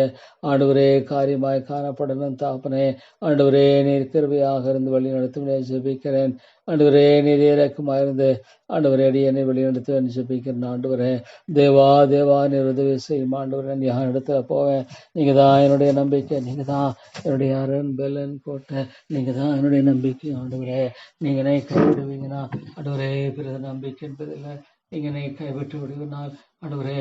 ஆண்டவரே காரியமாய் காணப்படணும் தாப்பனே. ஆண்டவரே, நீர் கிருபையாக இருந்து வழி நடத்தும் ஜெபிக்கிறேன் ஆண்டவரே. நீர் இறக்கமாயிருந்து ஆண்டவரே அடியனை வழி நடத்துவேன் ஜெபிக்கிறேன் ஆண்டவரே. தேவா தேவா, நீர் உதவி செய்யும் ஆண்டவரே. யார் இடத்துல போவேன், நீங்க தான் என்னுடைய நம்பிக்கை, நீங்க தான் என்னுடைய அரண் பெலன் கோட்டை, நீங்க தான் என்னுடைய நம்பிக்கை ஆண்டவரே. நீங்க கைவிடுவீங்கன்னா ஆண்டவரே பிறகு நம்பிக்கை என்பதில்லை. நீங்க கைவிட்டு விடுவினால் ஆண்டவரே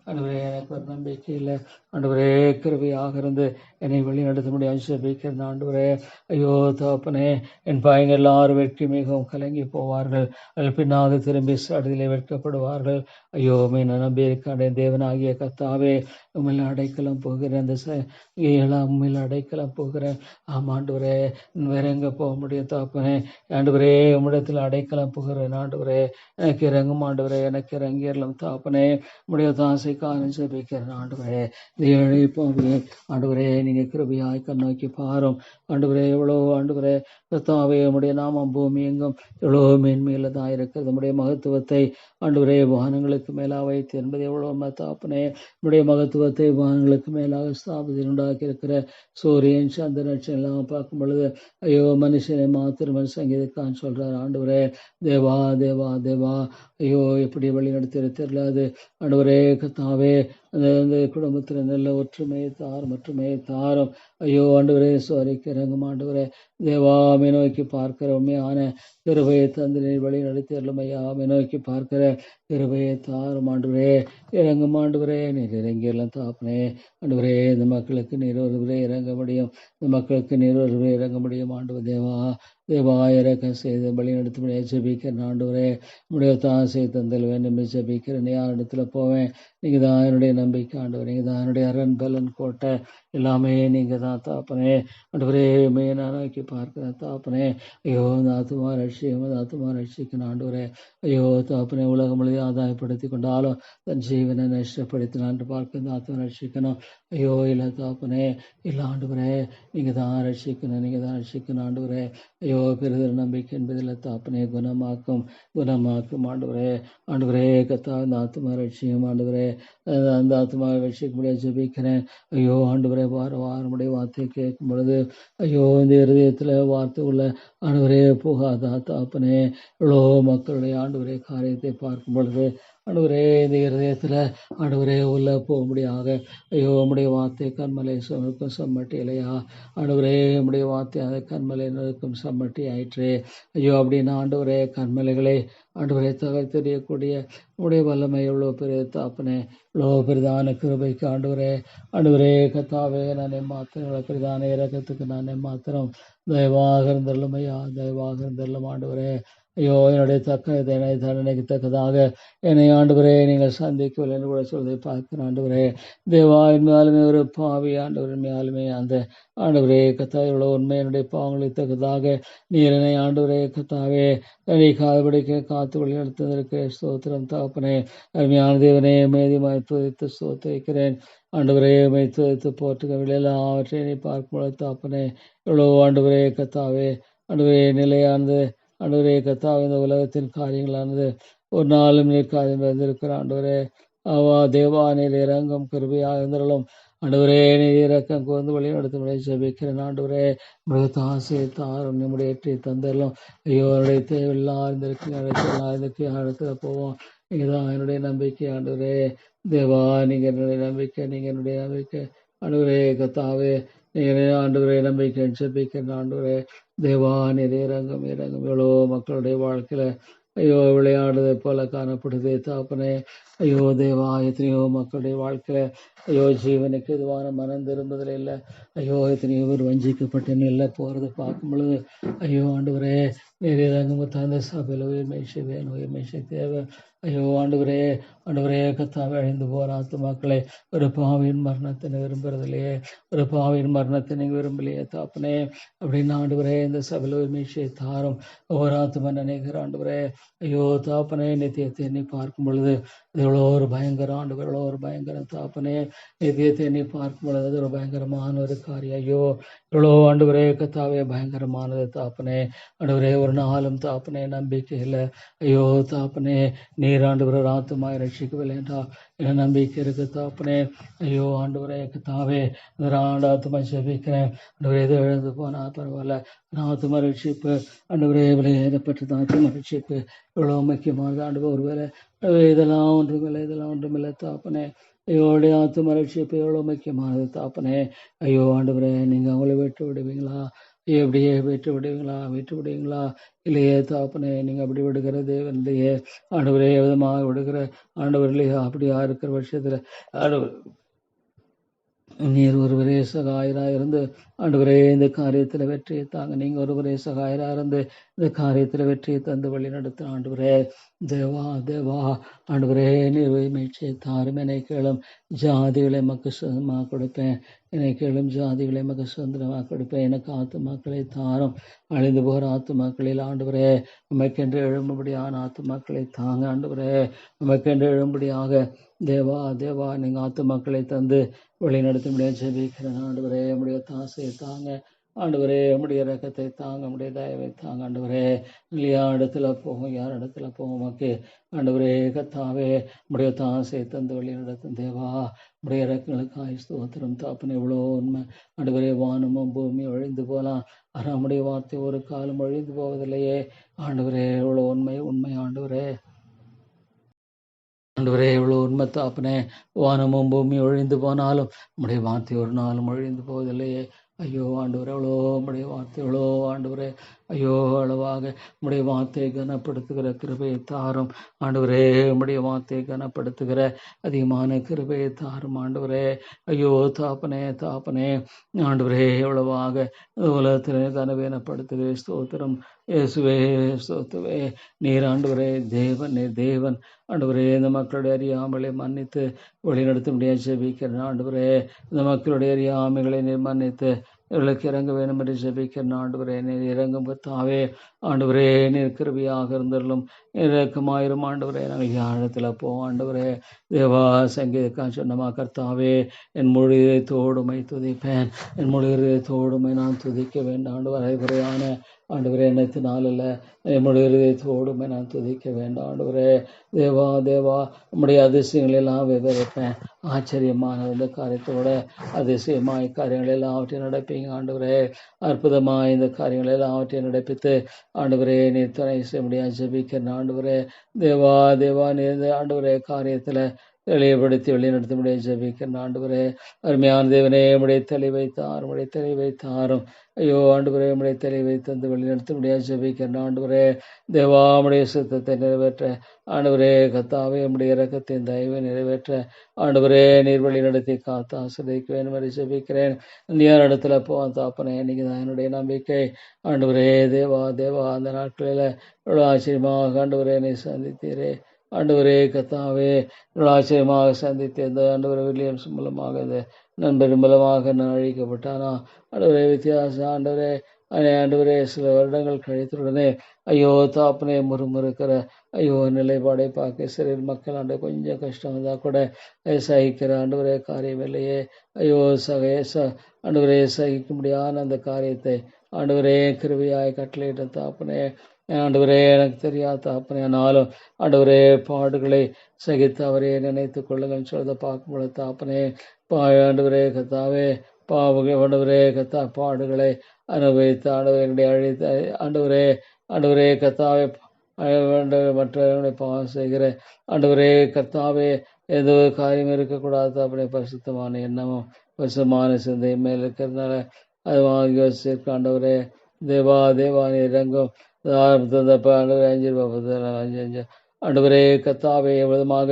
ஆண்டவரே எனக்கு ஒரு நம்பிக்கை இல்லை. ஆண்டவரே கிருபையாக இருந்து என்னை வழி நடத்த முடியாது ஜெபிக்கிறேன். ஆண்டவரே ஐயோ தகப்பனே, என் பையங்க எல்லாரும் வெற்றி மிகவும் கலங்கி போவார்கள். அதில் பின்னாக திரும்பி சடுதிலே வெட்கப்படுவார்கள். ஐயோ மீன் நம்பி இருக்காண்டே தேவனாகிய கர்த்தாவே, உண்மையில் அடைக்கலம் போகிறேன். அந்த ஏழாம் உண்மையில் அடைக்கலம் போகிறேன். ஆமாண்டவரே, வேற எங்க போக முடியும் தகப்பனே? ஆண்டவரே உம்மிடத்தில் அடைக்கலம் போகிறேன். ஆண்டவரே எனக்கு இறங்கும். ஆண்டவரே எனக்கு இறங்கிடலாம் தகப்பனே. உடைய தாசைக்காரன் ஜெபிக்கிறேன். ஆண்டவரே இந்த இழைப்பாவே ஆண்டவரே நீங்க கிருபையாய் கண்ணோக்கி பாரும். ஆண்டவரே எவ்வளோ ஆண்டவரே கர்த்தாவே உடைய நாமம் பூமி எங்கும் எவ்வளோ மேன்மையிலதான் இருக்கிறது. உடைய மகத்துவத்தை ஆண்டவரே வானங்களுக்கு மேலாக வைத்து என்பது எவ்வளோ தாப்பனே. உடைய மகத்துவத்தை வானங்களுக்கு மேலாக ஸ்தாபத்தில் உண்டாக்கி இருக்கிற சூரியன் சந்திரன் எல்லாம் பார்க்கும் பொழுது ஐயோ மனுஷனை மாத்திரம் சங்கீதக்கான் சொல்றார். ஆண்டவரே தேவா தேவா தேவா, ஐயோ எப்படி வழி நடத்தி தெரியலாது. ஆண்டவரே கர்த்தாவே அந்த குடும்பத்தில் நல்ல ஒற்றுமையை தாரும், ஒற்றுமையை தாரும். ஐயோ ஆண்டவரே சோரிக்கு இறங்கும். ஆண்டவரே தேவாமை நோக்கி பார்க்கிற உண்மையான கிருபையை தந்திரை வழி நடத்தியறலும். ஐயாமை நோக்கி பார்க்கிற கிருபையை தாரும். ஆண்டவரே இறங்கும். ஆண்டவரே நீர் இறங்கியெல்லாம் தாப்பனே. ஆண்டவரே இந்த மக்களுக்கு நீர் ஒருவரே இறங்க முடியும். இந்த மக்களுக்கு நீர் ஒருவரே இறங்க முடியும். ஆண்டவர் தேவா தேவா இறக்க செய்து வழி நடத்த ஜெபிக்கிறேன். ஆண்டவரே உடைய தாசை தந்தல் வேண்டும் ஜெபிக்கிறேன். யார் இடத்துல போவேன்? நீங்க தான் என்னுடைய நம்பிக்கை. ஆண்டவர் நீங்க தான் என்னுடைய அரண் பலன் கோட்டை. எல்லாமே நீங்க தான் தாப்பனே. ஆண்டவரே நான் நோக்கி பார்க்கிறேன் தாப்பனே. ஐயோ இந்த ஆத்துமா ரட்சியும், இந்த ஆத்துமா ரட்சிக்கணும். ஆண்டவரே ஐயோ தாப்பனே, உலகம் முழுவதை ஆதாயப்படுத்தி கொண்டாலும் தன் ஜீவனை நஷ்டப்படுத்தினான் பார்க்க இந்த ஆத்மா ரட்சிக்கணும். ஐயோ இல்லை தாப்பனே, இல்லை ஆண்டவரே நீங்க தான் ரட்சிக்கணும், நீங்க தான் ரட்சிக்கணும். ஆண்டவரே ஐயோ பெருதல் நம்பிக்கை என்பதில் தாப்பனே குணமாக்கும் குணமாக்கும். ஆண்டவரே ஆண்டவரே கத்தா இந்த ஆத்மா ரட்சியும். ஆண்டவரே அந்த ஆத்மா ரட்சிக்க முடியாது ஜெபிக்கிறேன். ஐயோ ஆண்டவரே வாரமுடைய வார்த்தையை கேட்கும் பொழுது ஐயோ இந்த இருதயத்துல வார்த்தை உள்ள ஆண்டவரே போகாதா தாப்பனே. இவ்வளோ மக்களுடைய ஆண்டவரே காரியத்தை பார்க்கும் பொழுது ஆண்டவரே இந்த இருதயத்துல ஆண்டவரே உள்ள போக முடியாக. ஐயோ உம்முடைய வார்த்தை கண்மலை இருக்கும் சம்மட்டி இல்லையா? ஆண்டவரே உம்முடைய வார்த்தை அதை கண்மலை இருக்கும் சம்மட்டி ஆயிற்று. ஐயோ அப்படின்னு ஆண்டவரே கண்மலைகளை ஆண்டவரை தெரியக்கூடிய உடைய வல்லமை எவ்வளோ பெரிய தாப்பனே, இவ்வளோ பெரிதான கிருபைக்கு ஆண்டவரே ஆண்டவரே கத்தாவே நானே மாத்திரம் இவ்வளோ பெரிதான இறக்கத்துக்கு நானே மாத்திரம் தயவாக இருந்தல்லும் ஐயா, தயவாக இருந்தல்லும். ஆண்டவரே ஐயோ என்னுடைய தண்டனைக்கு தக்கதாக என்னை ஆண்டவரே நீங்கள் சந்திக்கவில்லை என்று கூட சொல்வதை பார்க்கிறேன். ஆண்டவரே தேவா என்மையாலுமே ஒரு பாவி ஆண்டவர் என்மையாலுமே அந்த ஆண்டவரே கத்தா இவ்வளோ உண்மை என்னுடைய பாவங்களுக்கு தக்கதாக நீர் என்னை ஆண்டவரே கத்தாவே என்னை காதுபடிக்க காத்து வழி நடத்துவதற்கு ஸ்தோத்திரம் தாப்பனே. அருமையான தேவனே மேதிமாய் துதித்து ஸ்தோத்திரிக்கிறேன். ஆண்டவரே துதித்து போற்றுகவில்லை எல்லாவற்றையும் பார்க்கும்போது தாப்பனே இவ்வளோ ஆண்டவரே கத்தாவே ஆண்டவரே நிலையானது. ஆண்டவரே கத்தாவே இந்த உலகத்தின் காரியங்களானது ஒரு நாளும் நிற்காது வந்திருக்கிற ஆண்டவரே அவா தேவா நீர் இறங்கும் கிருபையாக இருந்தாலும் ஆண்டவரே நீர் இறக்கம் கூர்ந்து வழி நடத்த ஜெபிக்கிறேன். ஆண்டவரே ஆசையை தாரும் நம்முடைய ஏற்றி தந்தரலாம். ஐயோ என்னுடைய தேவையில்லா இருந்திருக்கு இடத்துல போவோம். நீங்க தான் என்னுடைய நம்பிக்கை. ஆண்டவரே தேவா நீங்க என்னுடைய நம்பிக்கை, நீங்க என்னுடைய நம்பிக்கை. ஆண்டவரே கத்தாவே நீங்க ஆண்டவரே நம்பிக்கை ஜெபிக்கிறேன். ஆண்டவரே தேவா நீர் இறங்கும் இறங்கும். எவ்வளோ மக்களுடைய வாழ்க்கையில ஐயோ விளையாடுதை போல காணப்படுது தாப்பனே. ஐயோ தேவா எத்தனையோ மக்களுடைய வாழ்க்கையில ஐயோ ஜீவனுக்கு இதுவான மனம் திரும்புதல் இல்லை. ஐயோ எத்தனையோ பேர் வஞ்சிக்கப்பட்டு நெல்ல போறது பார்க்கும் பொழுது ஐயோ ஆண்டவரே நீர் இறங்கும் தந்த சபையில் உயிர்மை தேவை. ஐயோ ஆண்டவரே ஆண்டவரே கத்தாவே அழிந்து போற ஆத்துமாக்களை ஒரு பாவியின் மரணத்தை விரும்புறதில்லையே, ஒரு பாவியின் மரணத்தை நீங்க விரும்பலையே தாப்பனே. அப்படின்னு ஆண்டவரே இந்த சபையில் உயிர்மையை தாரும். ஒவ்வொரு ஆத்துமா நினைக்கிற ஆண்டவரே ஐயோ தாப்பனே நித்தியத்தை எண்ணி பார்க்கும் பொழுது எவ்வளோ ஒரு பயங்கரம் ஆண்டவர், எவ்வளோ ஒரு பயங்கரம் தாப்பனே. நித்தியத்தை எண்ணி பார்க்கும் பொழுது அது ஒரு பயங்கரமான ஒரு காரியம். ஐயோ எவ்வளோ ஆண்டவரே கத்தாவே பயங்கரமானது தாப்பனே. ஆண்டவரே ஒரு நாளும் தாப்பனே நம்பிக்கை இல்லை. ஐயோ தாப்பனே நீர் ஆண்டவரை ஆத்துமாய் ரட்சிக்கவில்லை என்றால் என்ன நம்பிக்கை இருக்கு தாப்பனே. ஐயோ ஆண்டவரே கத்தாவே அந்த ஆத்துமா ஜெபிக்கிறேன். ஆண்டவரே எது எழுந்து போனா பரவாயில்ல, ஆத்துமா ரட்சிப்பு ஆண்டவரே விலையேறப்பட்ட ஆத்துமா ரட்சிப்பு இவ்வளோ முக்கியமானது. ஆண்டவர் ஒருவேளை இதெல்லாம் ஒன்றுமில்லை தாப்பனே. ஐயோடைய ஆத்தும ரட்சிப்பு எவ்வளோ முக்கியமானது தாப்பனே. ஐயோ ஆண்டவரே நீங்க அவங்களை விட்டு விடுவீங்களா? எப்படியே விட்டு விடுவீங்களா இல்லையே தாப்பனே, நீங்க அப்படி விடுகிற தேவன் இல்லையே ஆண்டவரே. விதமாக விடுகிற ஆண்டவர் இல்லையா? அப்படியா இருக்கிற பட்சத்துல ஆண்டவர் நீர் ஒருவரே சகாயராக இருந்து ஆண்டவரே இந்த காரியத்தில் வெற்றியை தாங்க. நீங்க ஒருவரே சகாயராக இருந்து இந்த காரியத்தில் வெற்றியை தந்து வழி நடத்த ஆண்டவரே. தேவா ஆண்டவரே, நீர் மீட்சியை தாரும். என்னை கேளும் ஜாதிகளை மக்கு சுதந்திரமாக கொடுப்பேன். என்னை கேளும் ஜாதிகளை மக்கு சுதந்திரமாக கொடுப்பேன். எனக்கு ஆத்துமாக்களை தாரும். அழிந்து போகிற ஆத்துமாக்களில் ஆண்டவரே உமக்கென்று எழும்படியான ஆத்துமாக்களை தாங்க ஆண்டவரே. உமக்கென்று எழும்படியாக தேவா நீங்க ஆத்துமாக்களை தந்து வழி நடத்த முடியாது ஜெபிக்கிறேன் ஆண்டவரே. உடைய தாசையை தாங்க ஆண்டவரே. உடைய ரக்கத்தை தாங்க, உடைய தயவை தாங்க ஆண்டவரே. யார் இடத்துல போகும் மக்கே ஆண்டவரே. கத்தாவே உடைய தாசையை தந்து வழி நடத்தும் தேவா. உடைய ரக்கங்களுக்காய் ஸ்தோத்திரம் தாப்பன. எவ்வளோ உண்மை ஆண்டவரே. வானமும் பூமி ஒழிந்து போகலாம், ஆனால் நம்முடைய வார்த்தை ஒரு காலம் ஒழிந்து போவதில்லையே ஆண்டவரே. எவ்வளோ உண்மை ஆண்டவரே. ஆண்டவரே எவ்வளோ உண்மை தாப்பனே. வானமும் பூமி ஒழிந்து போனாலும் நம்முடைய வார்த்தை ஒரு நாளும் ஒழிந்து போவதில்லையே. ஐயோ ஆண்டவரே, எவ்வளோ நம்முடைய வார்த்தை எவ்வளோ ஆண்டவரே. ஐயோ அளவாக நம்முடைய வார்த்தையை கனப்படுத்துகிற கிருபையை தாரும் ஆண்டவரே. நம்முடைய வார்த்தையை கனப்படுத்துகிற அதிகமான கிருபையை தாரும் ஆண்டவரே. ஐயோ தாப்பனே ஆண்டவரே, எவ்வளவாக உலகத்தில் கனவீனப்படுத்துகிற ஸ்தோத்திரம் இயேசுவே. ஸ்தோத்துவே நீர் ஆண்டவரே தேவன் ஆண்டவரே. இந்த மக்களுடைய அறியாமலை மன்னித்து வழிநடத்த முடியாது ஜெபிக்கிறேன் ஆண்டவரே. இந்த மக்களுடைய அறியாமைகளை நீர் மன்னித்து இவர்களுக்கு இறங்க வேண்டும் என்று ஜெபிக்கிறேன் ஆண்டவரே. நீர் இறங்கும் கர்த்தாவே ஆண்டவரே. நீர் கிருபையாக இருந்தருளும், இறக்கமாயிரும் ஆண்டவரே. நாங்கள் யாழத்தில் போவோம் ஆண்டவரே. தேவா சங்கீதக்கா சொன்னமா கர்த்தாவே, என் முழு இதயத்தோடுமை துதிப்பேன். என் முழு இதயத்தோடுமை நான் துதிக்க வேண்டாம் ஆண்டவர். குறையான ஆண்டவரே எண்ணத்தினால் அல்ல, என்னுடைய இதயத்தோடுமை நான் துதிக்க வேண்டாம் ஆண்டவரே. தேவா நம்முடைய அதிசயங்கள் எல்லாம் விவரிப்பேன். ஆச்சரியமான இந்த காரியத்தோட அதிசயமாய் காரியங்கள் எல்லாவற்றையும் நடப்பீங்க ஆண்டவரே. அற்புதமாய் இந்த காரியங்கள் எல்லாவற்றையும் நடப்பித்து ஆண்டவரே நீர் துணை செய்ய முடியாது ஜெபிக்கிறேன் ஆண்டவரே. தேவா நீர் ஆண்டவரே காரியத்துல தெளிவுபடுத்தி வழிநடத்த முடியாது ஜெபிக்கிறேன் ஆண்டவரே. அருமையான தேவனே, உடைய தெளிவை தாரும். ஐயோ ஆண்டவரே, உடைய தெளிவை தந்து வழிநடத்த முடியாது ஜெபிக்கிறேன் ஆண்டவரே. தேவா உடைய சித்தத்தை நிறைவேற்ற ஆண்டவரே. கத்தாவே உடைய இரக்கத்தின் தயவை நிறைவேற்ற ஆண்டவரே நீர் வழி நடத்தி காத்து ஆசிரியக்க வேண்டும் என்று ஜெபிக்கிறேன். யார் இடத்துல போவான் தாப்பனே, இன்னைக்கு தான் என்னுடைய நம்பிக்கை ஆண்டவரே. தேவா அந்த நாட்களில் எவ்வளோ ஆச்சரியமாக ஆண்டவரே நீ சந்தித்தீரே ஆண்டவரே. கத்தாவே ஆச்சரியமாக சந்தித்த இந்த ஆண்டவரே வில்லியம்ஸ் மூலமாக இந்த நண்பர் மூலமாக நான் அழிக்கப்பட்டானா ஆண்டவரே. வித்தியாசம் ஆண்டவரே சில வருடங்கள் கழித்துடனே ஐயோ தாப்பனே முறுமுறுக்கிற ஐயோ நிலைப்பாடை பார்க்க சில மக்கள் ஆண்டு கொஞ்சம் கஷ்டம் வந்தால் கூட சகிக்கிற ஆண்டவரே காரியம் இல்லையே. ஐயோ ஆண்டவரே சகிக்க முடியாத அந்த காரியத்தை ஆண்டவரே கிருபையாய் கட்டளையிட்ட தாப்பனே. ஆண்டவரே எனக்கு தெரியாத தாப்பனே, ஆனாலும் ஆண்டவரே பாடுகளை சகித்து அவரே நினைத்து கொள்ளுங்கள் சொல்றத பார்க்கும்போது தாப்பனே. ஆண்டவரே கத்தாவே ஆண்டவரே கத்தா பாடுகளை அனுபவித்து ஆண்டவரை அழித்த ஆண்டவரே கத்தாவே மற்றவர்களை பாவம் செய்கிற ஆண்டவரே கத்தாவே ஏதோ காரியம் இருக்கக்கூடாது அப்படி பரிசுத்தமான எண்ணமும் பரிசுத்தமான சிந்தை மேல் இருக்கிறதுனால அது வாங்கி யோசிச்சிருக்க ஆண்டவரே. தேவா நீ இறங்கும் ஆண்டவரே கத்தாவே விதமாக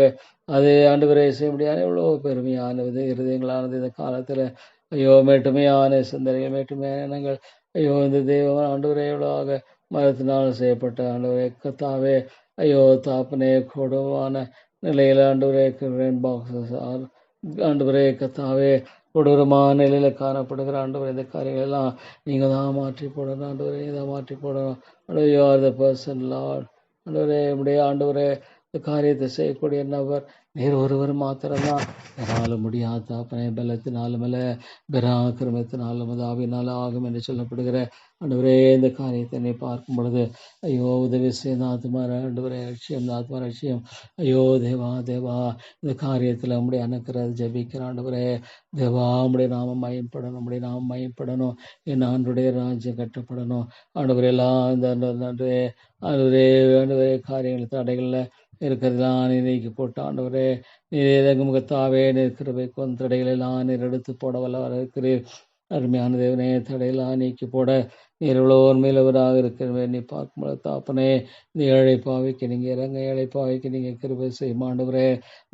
அதே ஆண்டவரே செய்ய முடியாது. எவ்வளோ பெருமையானது இருதயங்களானது இந்த காலத்துல. ஐயோ மேட்டுமையான சிந்தனைகள் மேட்டுமையான எண்ணங்கள். ஐயோ இந்த தெய்வம் ஆண்டவரே எவ்வளவாக மரத்தினால் செய்யப்பட்ட ஆண்டவரே கத்தாவே. ஐயோ தாப்பனே கொடுமான நிலையில ஆண்டவரே ஆண்டவரே கத்தாவே கொடூரமான நிலையில காணப்படுகிற ஆண்டவரே இந்த காரியங்கள் எல்லாம் நீங்க தான் மாற்றி போடணும் ஆண்டவரே. நீங்க தான் மாற்றி போடணும் ஆண்டவரே. You are the person Lord ஆண்டவரே. நம்முடைய ஆண்டவரே இந்த காரியத்தை செய்யக்கூடிய நபர் நீர் ஒருவர் மாத்திரம்தான். என்னாலும் முடியாத தாப்பனே பலத்தினாலும் அல்ல பராக்கிரமத்தினாலும் ஆவியினால ஆகும் என்று சொல்லப்படுகிற ஆண்டவரே இந்த காரியத்தை நீ பார்க்கும் பொழுது ஐயோ உதவி செய்த ஆத்மா ஆண்டவரே லட்சியம் ஆத்மா லட்சியம். ஐயோ தேவா இந்த காரியத்தில் நம்முடைய அனுக்கிறது ஜபிக்கிற ஆண்டவரே. தேவா நம்முடைய நாமம் மயப்படணும் என் ஆண்டுடைய ராஜ்யம் கட்டப்படணும் ஆண்டவரே. எல்லாம் இந்த ஆண்டவரே காரியங்கள் தடைகள்ல இருக்கிறதெல்லாம் நீர் நீக்கி போட்ட ஆண்டவரே. நீர் முகத்தாவே நிற்கிறவை தடைகள் எல்லாம் நீர் எடுத்து போட வல்லவராக இருக்கிறீர் அருமையான தேவனே, தடையெல்லாம் நீக்கி போட நீர் இவ்வளோ மேலவராக இருக்கிற நீ பார்க்கும்போது தாப்பனே, இந்த ஏழை பாவிக்கு நீங்க இறங்க, ஏழை பாவிக்கு நீங்க கிருபை செய்யும் ஆண்டவரே.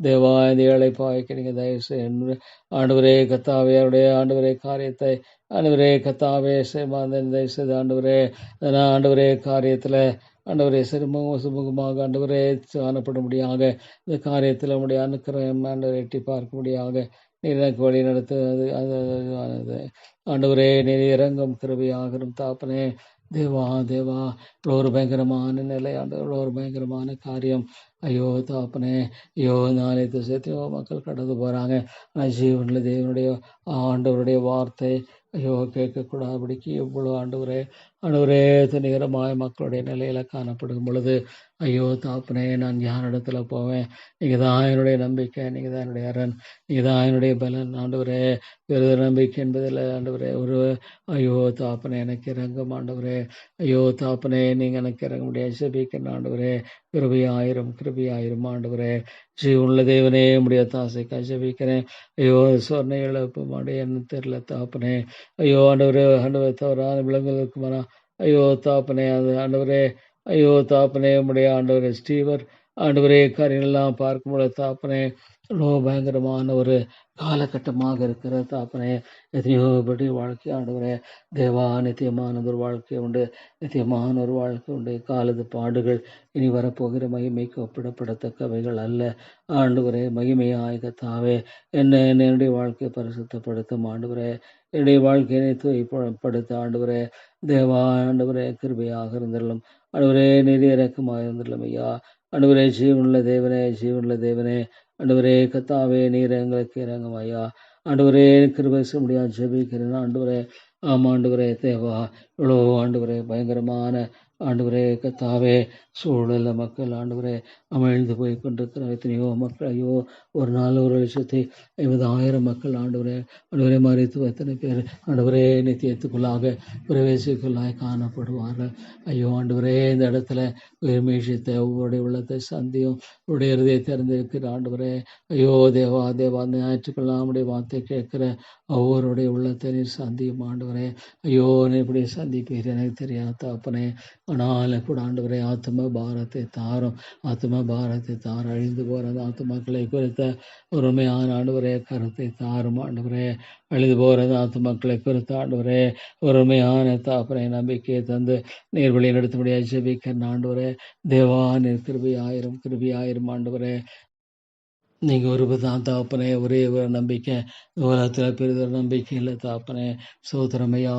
தேவா, இந்த ஏழை பாவிக்கு நீங்க தயவு செய்ய ஆண்டவரே கத்தாவே, அவருடைய ஆண்டவரே காரியத்தை ஆண்டவரே கத்தாவே தயவு செய்து ஆண்டவரே ஆண்டவரே காரியத்துல ஆண்டவரே சுமுகமாக ஆண்டவரே காணப்படும்படியாக இந்த காரியத்தில் நம்முடைய அனுக்கிரகம் ஆண்டவரை எட்டி பார்க்கும்படியாக நீர் எனக்கு வழி நடத்துவது ஆண்டவரே, நீர் இறங்கும் கிருபையாகரும் தாப்பனே. தேவா தேவா, இவ்வளோ ஒரு பயங்கரமான நிலை ஆண்டவர், இவ்வளோ ஒரு பயங்கரமான காரியம். ஐயோ தாப்பனே, ஐயோ நாளைக்கு சேர்த்து மக்கள் கடந்து போறாங்க. ஆனால் ஜீவனில் தேவனுடைய ஆண்டவருடைய வார்த்தை ஐயோ கேட்கக்கூடாதபடிக்கு எவ்வளோ ஆண்டவரே துணிகரமாய் மக்களுடைய நிலையில காணப்படும் பொழுது ஐயோ தாப்பனே, நான் யாரிடத்துல போவேன்? நீங்க தான் என்னுடைய நம்பிக்கை, நீங்க தான் என்னுடைய அரண், நீங்க தான் என்னுடைய பலன் ஆண்டவரே. வேறு நம்பிக்கை என்பதில் ஆண்டவரே ஒரு ஐயோ தாப்பனே எனக்கு இறங்கும் ஆண்டவரே. ஐயோ தாப்பனே, நீங்க எனக்கு இறங்க முடியாது ஜெபிக்கிறேன் ஆண்டவரே. கிருபியாயிரும் ஆண்டவரே. ஜீவனுள்ள தேவனே, முடிய தாசைக்காக ஜெபிக்கிறேன். ஐயோ சொன்ன இழப்பு மாடையன்னு தெரியல தாப்பனே. ஐயோ ஆண்டவரே தவறான விலங்குகளுக்கு மன ஐயோ தாப்பனே, அது ஆண்டவரே. ஐயோ தாப்பனே, உடைய ஆண்டவரே ஸ்டீவர் ஆண்டவரே காரியெல்லாம் பார்க்கும்போது தாப்பனே, ரொம்ப பயங்கரமான ஒரு காலகட்டமாக இருக்கிற தாப்பனே. எத்தனையோ படி வாழ்க்கை ஆண்டவரே. தேவா, நித்தியமான ஒரு வாழ்க்கை உண்டு, நித்தியமான ஒரு வாழ்க்கை உண்டு. காலத்து பாடுகள் இனி வரப்போகிற மகிமைக்கு ஒப்பிடப்படத்தக்கவைகள் அல்ல ஆண்டவரே. மகிமையாய் கத்தாவே, என்னுடைய வாழ்க்கையை பரிசுத்தப்படுத்தும் ஆண்டவரே. என்னுடைய வாழ்க்கையை தூய்மைப்படுத்த ஆண்டவரே. தேவா ஆண்டவரே, கிருபையாக இருந்தலும் ஆண்டவரே, நிதி இறக்கமாக இருந்தலும் ஐயா. ஆண்டவரே, ஜீவனுள்ள தேவனே ஆண்டவரே கத்தாவே, நீர் எங்களுக்கு இறங்கும் ஐயா. ஆண்டவரே, கிருபை செய்ய முடியாது ஜெபிக்கிறேன் ஆண்டவரே. ஆமாண்டவரே தேவா, இவ்வளோ ஆண்டவரே பயங்கரமான ஆண்டவரே கத்தாவே சூழல மக்கள் ஆண்டவரே அமிழ்ந்து போய் கொண்டிருக்கிற எத்தனையோ மக்கள். ஐயோ, ஒரு நாள் 1,50,000 மக்கள் ஆண்டவரே மறித்து எத்தனை பேர் ஆண்டவரே நித்தியத்துக்குள்ளாக பிரவேசிக்குள்ளாக காணப்படுவார்கள். ஐயோ ஆண்டவரே, இந்த இடத்துல மீஷத்தை ஒவ்வொருடைய உள்ளத்தை சந்தியும் உடைய இருதயத்தை திறந்திருக்கிற ஆண்டவரே. ஐயோ தேவா அந்த ஞாயிற்றுக்கெல்லாம் வார்த்தை கேட்கிற ஒவ்வொருடைய உள்ளத்தை நீர் சந்தியும் ஆண்டவரே. ஐயோ, நீ இப்படி சந்திப்பீர் எனக்கு தெரியாத தகப்பனே. ஆனால் கூட ஆண்டவரே, ஆத்ம பாரத்தை தாரும், அழிந்து போற அந்த ஆத்மாக்களை குறித்த ஒருமையான ஆண்டவரே கருத்தை தாரும் ஆண்டவரே. அழிந்து போறது ஆத்மாக்களை குறித்த ஆண்டவரே ஒருமையான தாப்பனை நம்பிக்கையை தந்து நீர் வழி நடத்த முடியாது ஜெபிக்கிறேன் ஆண்டவரே. தேவா, நீர் கிருபியாயிரும் ஆண்டவரே. நீங்க ஒருவர்தான் தாப்பனே, ஒரே ஒரு நம்பிக்கை, உலகத்தில் பெரிதொரு நம்பிக்கை இல்லை தாப்பனே. ஸ்தோத்திரமையா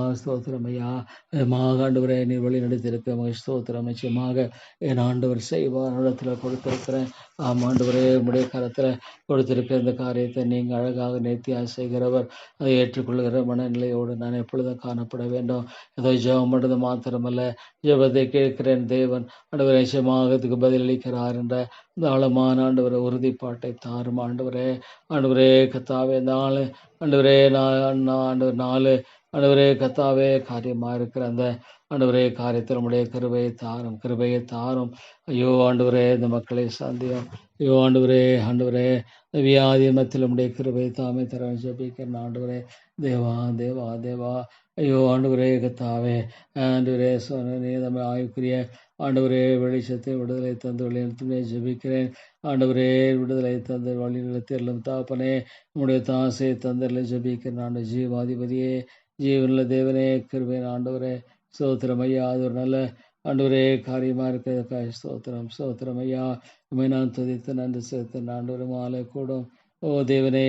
ஆண்டவரே, நீ வழி நடத்தியிருக்க ஸ்தோத்திரம். நிச்சயமாக என் ஆண்டவர் செய்வார். இடத்துல கொடுத்திருக்கிறேன் ஆண்டவரே, உடைய கரத்தில் கொடுத்திருக்கிற இந்த காரியத்தை நீங்கள் அழகாக நேர்த்தியாக செய்கிறவர். அதை ஏற்றுக்கொள்கிற மனநிலையோடு நான் எப்பொழுதும் காணப்பட வேண்டும். ஏதோ ஜெபம் பண்ணுறது மாத்திரமல்ல, ஜெபத்தை கேட்கிறேன் தேவன் ஆண்டவர் நிச்சயமாக அதுக்கு பதிலளிக்கிறார் என்ற இந்த ஆழமான ஆண்டவரை உறுதிப்பாட்டை தாரும் ஆண்டவரே கத்தாவே. ஆண்டவரே ஆண்டவரே கத்தாவே காரியமாக இருக்கிற அந்த ஆண்டவரே காரியத்தில் நம்முடைய கிருபையை தாரும். ஐயோ ஆண்டவரே, இந்த மக்களை சந்தியும். ஐயோ ஆண்டவரே வியாதி மத்தியில் நம்முடைய கிருபை தாமே தர ஜெபிக்கிறேன் ஆண்டவரே. தேவா ஐயோ ஆண்டவரே கத்தாவே, ஆண்டவரே நம்ம ஆய்வுக்குரிய ஆண்டவரே வெளிச்சத்தை விடுதலை தந்து வழிநடத்தி ஜெபிக்கிறேன் ஆண்டவரே. விடுதலை தந்து வழிநடத்திலும் தாப்பனே, உங்களுடைய தாசை தந்தரில் ஜெபிக்கிறேன் ஆண்டு ஜீவாதிபதியே, ஜீவனுள்ள தேவனே, கிருபையின் ஆண்டவரே. ஸ்தோத்திரம் ஐயா, அது ஒரு நல்ல ஆண்டவரே காரியமா இருக்கிறதுக்காக ஸ்தோத்திரம் ஐயா. உண்மை நான் துதித்து நன்றி செலுத்தேன் ஆண்டவரே. மாலை கூடும் ஓ தேவனே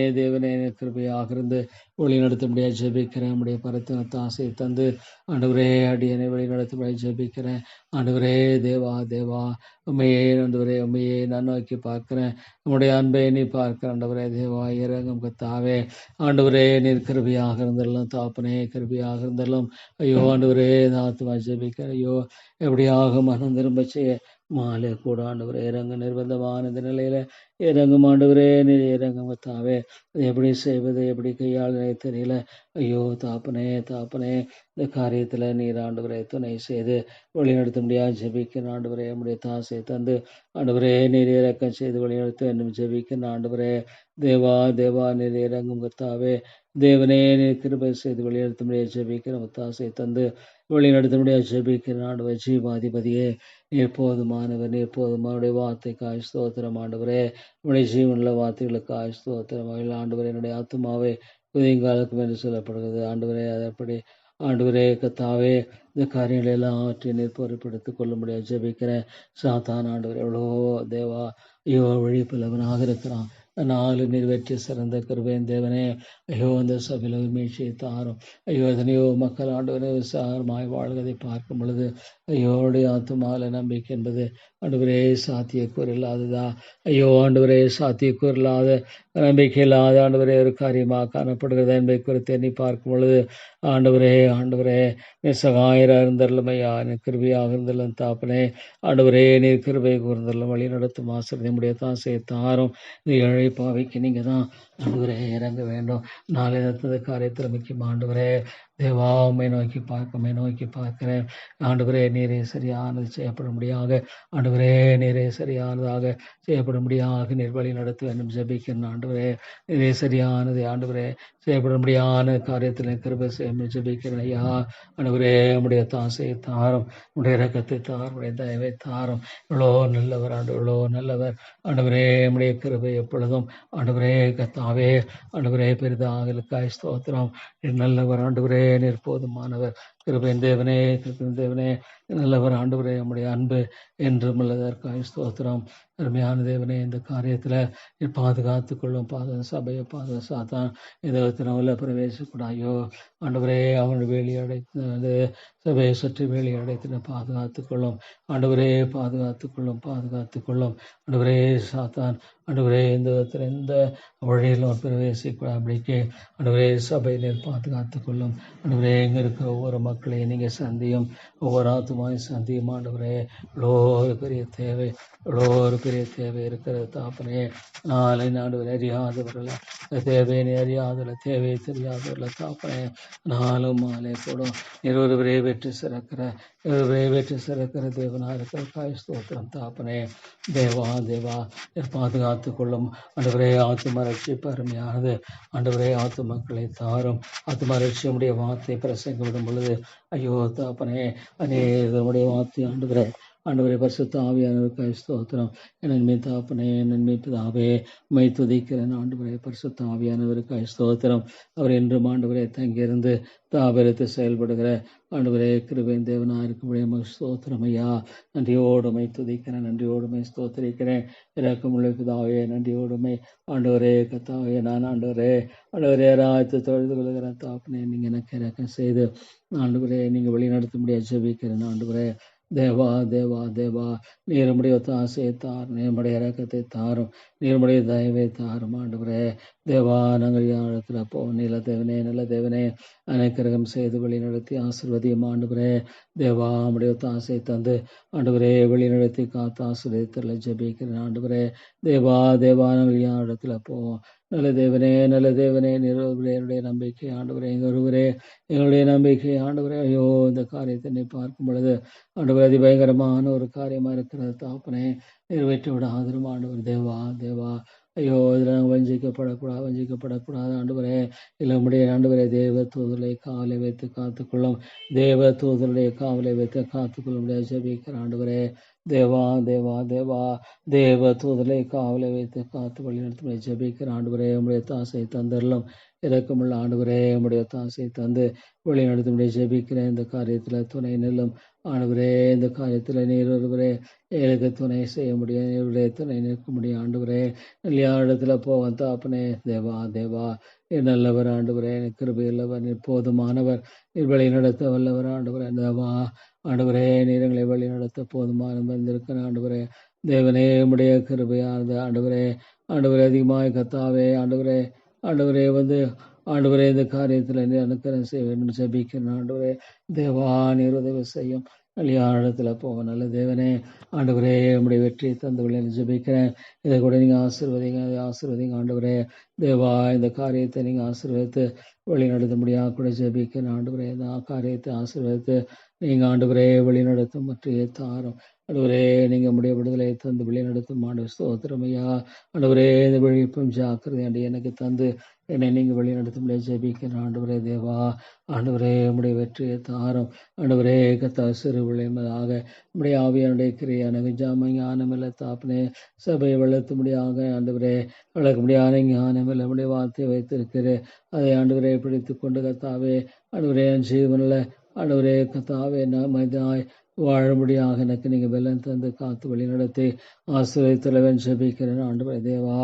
கிருபையாக இருந்து வழி நடத்த முடியாது ஜெபிக்கிறேன். நம்முடைய பரத்தினத்தை ஆசையை தந்து ஆண்டவரே அடியனை வழி நடத்த முடியாது ஜெபிக்கிறேன் ஆண்டவரே. தேவா உண்மையே நான் நோக்கி பார்க்கிறேன். நம்முடைய அன்பை நீ பார்க்கிறேன் ஆண்டவரே. தேவா, இறங்கும் கத்தாவே ஆண்டவரே, நீர் கிருபையாக இருந்தாலும் தாப்பனே, கிருபையாக இருந்தாலும் ஐயோ ஆண்டவரே ஆத்மா ஜெபிக்கிறேன். ஐயோ, எப்படியாக மனம் திரும்ப செய்ய மாலை கூட ஆண்டவரே இறங்க நிர்பந்தமான இந்த நிலையில இறங்கும் ஆண்டவரே, நீர் இறங்கும் கத்தாவே. எப்படி செய்வது, எப்படி கையாளுனே தெரியல. ஐயோ தாப்பனே இந்த காரியத்துல நீர் ஆண்டவரே துணை செய்து வழி நடத்த முடியாது ஜெபிக்கிற ஆண்டவரே. நம்முடைய தாசை தந்து ஆண்டவரே நீர் இறக்கம் செய்து வழி நடத்த வேண்டும் ஜெபிக்கிற ஆண்டவரே. தேவா நீர் இறங்கும் கத்தாவே. தேவனே நீர் கிருபை செய்து வழிநடத்த முடியாது ஜெபிக்கிற ஒத்தாசை தந்து வழிநடத்த முடியாது ஜெபிக்கிற ஆண்டவர் ஜீவாதிபதியே நீர் போதுமானவர், நீர் போதுமானுடைய வார்த்தைக்காய் ஸ்தோத்திரம் ஆண்டவரே. உடைய ஜீவனுள்ள வார்த்தைகளுக்காய் ஸ்தோத்திரம் ஆண்டவரே. என்னுடைய ஆத்துமாவே புதியங்காலக்கும் என்று சொல்லப்படுகிறது ஆண்டவரே. அதற்படி ஆண்டவரே கத்தாவே இந்த காரியங்களை எல்லாம் ஆற்றி நீர் பொறுப்படுத்திக் கொள்ள முடியாது ஜெபிக்கிறேன். சாத்தான் ஆண்டவர் எவ்வளோ தேவா ஐயோ வழிப்புலவனாக இருக்கிறான். நாலு நிறைவேற்றிய சிறந்த கிருபையின் தேவனே, ஐயோ அந்த சபையில் மீழ்ச்சியை தாரும். ஐயோ எத்தனையோ மக்கள் ஆண்டவரே விசாரமாய் வாழ்வதை பார்க்கும் பொழுது ஐயோடைய ஆத்துமால நம்பிக்கை என்பது ஆண்டவரே சாத்தியக்கூறு இல்லாததா? ஐயோ ஆண்டவரே சாத்தியக்கூறு இல்லாத நம்பிக்கை இல்லாத ஆண்டவரே ஒரு காரியமாக காணப்படுகிறது என்பதை குறித்து எண்ணி பார்க்கும் பொழுது ஆண்டவரே ஆண்டவரே நீர் சகாயராக இருந்தல்லும் ஐயா, நீர் கிருபியாக இருந்தல்லும் தாப்பனே. ஆண்டவரே நீர் கிருபை கூர்ந்தல்லும் வழி நடத்தும் ஆசிரியர் நம்முடைய தாசையை தாரும். இந்த ஏழை பாவைக்கு நீங்க தான் ஆண்டவரே இறங்க வேண்டும். நாளை நடந்த காரியத்தில் முக்கியம் ஆண்டவரே. தேவா உம்மை நோக்கி பார்க்கிறேன் ஆண்டவரே. நீரே சரியானது செய்யப்படும்படியாக ஆண்டவரே, நீரே சரியானதாக செய்யப்படும்படியாக நீர் வழி நடத்த வேண்டும் ஜெபிக்கிறேன் ஆண்டவரே. நீரே சரியானது ஆண்டவரே செய்யப்படும்படியான காரியத்தில் கிருபை செய்ய ஜெபிக்கிறேன் ஐயா. ஆண்டவரே உம்முடைய தாசையை தாரும், உடைய இரக்கத்தை தாரும், உடைய தயவை தாரும். இவ்வளோ நல்லவர் ஆண்டு, இவ்வளோ நல்லவர் ஆண்டவரே. உம்முடைய கிருபை எப்பொழுதும் ஆண்டவரே கத்தாவே ஆண்டவரே பெரிதாகலுக்காய் ஸ்தோத்திரம். நல்லவர் ஆண்டவரே, நீர் போதுமானவர். கிருபையின் தேவனே, கிருபையின் தேவனே நல்லவர் ஆண்டவரே. நம்முடைய அன்பு என்றும் உள்ளதற்காய் ஸ்தோத்திரம். அருமையான தேவனே, இந்த காரியத்தில் பாதுகாத்து கொள்ளும். சபையை சாத்தான் இந்த பிரவேசிக்கூடாயோ ஆண்டவரே. அவன் வேலி அடைத்து சபையை சுற்றி வேலி அடைத்து பாதுகாத்து கொள்ளும் ஆண்டவரே. பாதுகாத்து கொள்ளும் ஆண்டவரே. சாத்தான் ஆண்டவரே இந்த விதத்தில் எந்த வழியிலும் பிரவேசிக்கூடாபடிக்கு ஆண்டவரே சபை நீர் பாதுகாத்து கொள்ளும் ஆண்டவரே. எங்க இருக்கிற ஒவ்வொரு மக்களையும் நீங்க சந்தியும், ஒவ்வொரு ஆத்துமாயும் சந்தியும் ஆண்டவரே. இவ்வளோ ஒரு பெரிய தேவை, இவ்வளோ ஒரு பெரிய தேவை இருக்கிறது தாப்பனே. நாளை ஆண்டவரை அறியாதவர்கள தேவையை அறியாதவர்கள தேவையை தெரியாதவர்கள தாப்பனே. நாளும் மாலை போடும் இருவரை வெற்றி சிறக்கிற தேவனாக இருக்கிற காய் ஸ்தோத்திரம் தாப்பனே. தேவா பாதுகாத்து கொள்ளும் ஆண்டவரே. ஆத்தும ரட்சிப்பு அருமையானது ஆண்டவரே. ஆத்து மக்களை தாரும். ஆத்தும ரட்சியமுடைய வார்த்தை பிரசங்க விடும் பொழுது ஐயோ தாப்பனே அநேகமுடைய வார்த்தை ஆண்டவரே பரிசுத்த ஆவியானவருக்காய் ஸ்தோத்திரம். நன்மை தாப்பனே, நன்மை பிதாவே மை துதிக்கிறேன் ஆண்டவரே. பரிசுத்த ஆவியானவருக்காய் ஸ்தோத்திரம். அவர் என்றும் ஆண்டவரே தங்கியிருந்து தாபரித்து செயல்படுகிற ஆண்டவரே கிருபையின் தேவனாக இருக்கும்படியாக ஸ்தோத்திரம் ஐயா. நன்றியோடுமை துதிக்கிறேன், நன்றியோடுமை ஸ்தோத்திரிக்கிறேன். இறக்கமுள்ள பிதாவே நன்றியோடுமை ஆண்டவரே கத்தாவே. நான் ஆண்டவரே ராய்த்து தொழுது கொள்கிறேன் தாப்பனே. நீங்க எனக்கு இறக்கம் செய்து ஆண்டவரே நீங்க வழி நடத்த முடியாது ஜெபிக்கிறேன் ஆண்டவரே. தேவா நீருடைய ஆசையை தார், நீருடைய இறக்கத்தை தாரும், நீருடைய தயவை தாரும் ஆண்டவரே. தேவா நாங்கள் இடத்துல போவோம். நல்ல தேவனே அனைக்கரகம் செய்து வழி நடத்தி ஆசீர்வதியும் ஆண்டவரே. தேவா உடைய ஆசை தந்து ஆண்டவரே வழி நடத்தி காத்து ஆசீர்வதித்தல ஜெபிக்கிறேன் ஆண்டவரே. தேவா நாங்கள் இடத்துல போவோம். நல்ல தேவனே என்னுடைய நம்பிக்கை ஆண்டவரே. எங்களுடைய நம்பிக்கை ஆண்டவரே. ஐயோ இந்த காரியத்தை பார்க்கும் பொழுது ஆண்டவரே அதிபயங்கரமான ஒரு காரியமா இருக்கிறது தாப்பனே. நிறைவேற்றி விட ஆதரவு ஆண்டவர். தேவா ஐயோ இதில் நாங்கள் வஞ்சிக்கப்படக்கூடாது ஆண்டவரே. இல்லை உடைய ஆண்டவரே தேவ தூதலை காவலை வைத்து காத்துக்கொள்ளும். தேவ தூதலுடைய காவலை வைத்து காத்துக்கொள்ள முடியாது ஜெபிக்கிற ஆண்டவரே. தேவ தூதலை காவலை வைத்து காத்து வழி நடத்த ஜெபிக்கிற ஆண்டவரே. உடைய தாசை தந்தரலும் இறக்கமுள்ள ஆண்டவரே. உடைய தாசை தந்து வழி நடத்த ஜெபிக்கிறேன். இந்த காரியத்தில் துணை நெல்லும் ஆண்டவரே. இந்த காரியத்தில் நீர் ஒருவரே எனக்கு துணை செய்ய முடியும், நீருடைய துணை நிற்க முடியும் ஆண்டவரே. இல்லையா இடத்துல போவன் தாப்பனே. தேவா நல்லவர் ஆண்டவரே. கிருபையுள்ளவர், நீர் போதுமானவர், நீர் வழி நடத்த வல்லவர் ஆண்டவரே. தேவா ஆண்டவரே நீர் எங்களை வழி நடத்த போதுமான வந்திருக்கிற ஆண்டவரே. தேவனே உடைய கிருபையானது ஆண்டவரே அதிகமாய் கத்தாவே ஆண்டவரே ஆண்டவரே இந்த காரியத்தில் நீர் அனுக்கிரகம் செய்ய வேண்டும் ஜெபிக்கிறேன் ஆண்டவரே. தேவா நீர் உதவி செய்யும். இடத்துல போவோம். நல்ல தேவனே ஆண்டவரே உடைய வெற்றியை தந்தவளை ஜெபிக்கிறேன். இதை கூட நீங்க ஆசீர்வதிங்க ஆண்டவரே. தேவா இந்த காரியத்தை நீங்க ஆசீர்வதித்து வழி நடத்த முடியாது கூட ஜெபிக்கிறேன் ஆண்டவரே. இந்த காரியத்தை ஆசீர்வதித்து நீங்க ஆண்டவரே வழி நடத்தும் மற்றைய தாரும். ஆண்டவரே நீங்க நம்முடைய விடுதலை தந்து வழி நடத்தும் ஆண்டவர் ஸ்தோத்திரம் ஐயா. ஆண்டவரே இந்த விழிப்பும் ஜாக்கிரதை ஆண்டு எனக்கு தந்து என்னை நீங்க வழி நடத்தும் ஜெபிக்கிறேன் ஆண்டவரே தேவா. ஆண்டவரே உம்முடைய வெற்றியை தாரும் ஆண்டவரே கத்தா சிறு விளைமதாக உம்முடைய ஆவியானுடைய கிரியான விஜாம ஞானமில்ல தாப்பனே சபையை வளர்த்தும்படியாக ஆண்டவரே வளர்க்க முடியாத ஞானமில்ல உம்முடைய வார்த்தையை வைத்திருக்கிறேன். அதை ஆண்டவரே பிடித்து கொண்டு கத்தாவே ஆண்டவரே என் ஜீவனில் ஆண்டவரே கத்தாவே மதாய் வாழும்படியாக எனக்கு நீங்க வெள்ளம் தந்து காத்து வழி நடத்தி ஆசிரியர் ஜெபிக்கிறேன் ஆண்டவரே தேவா.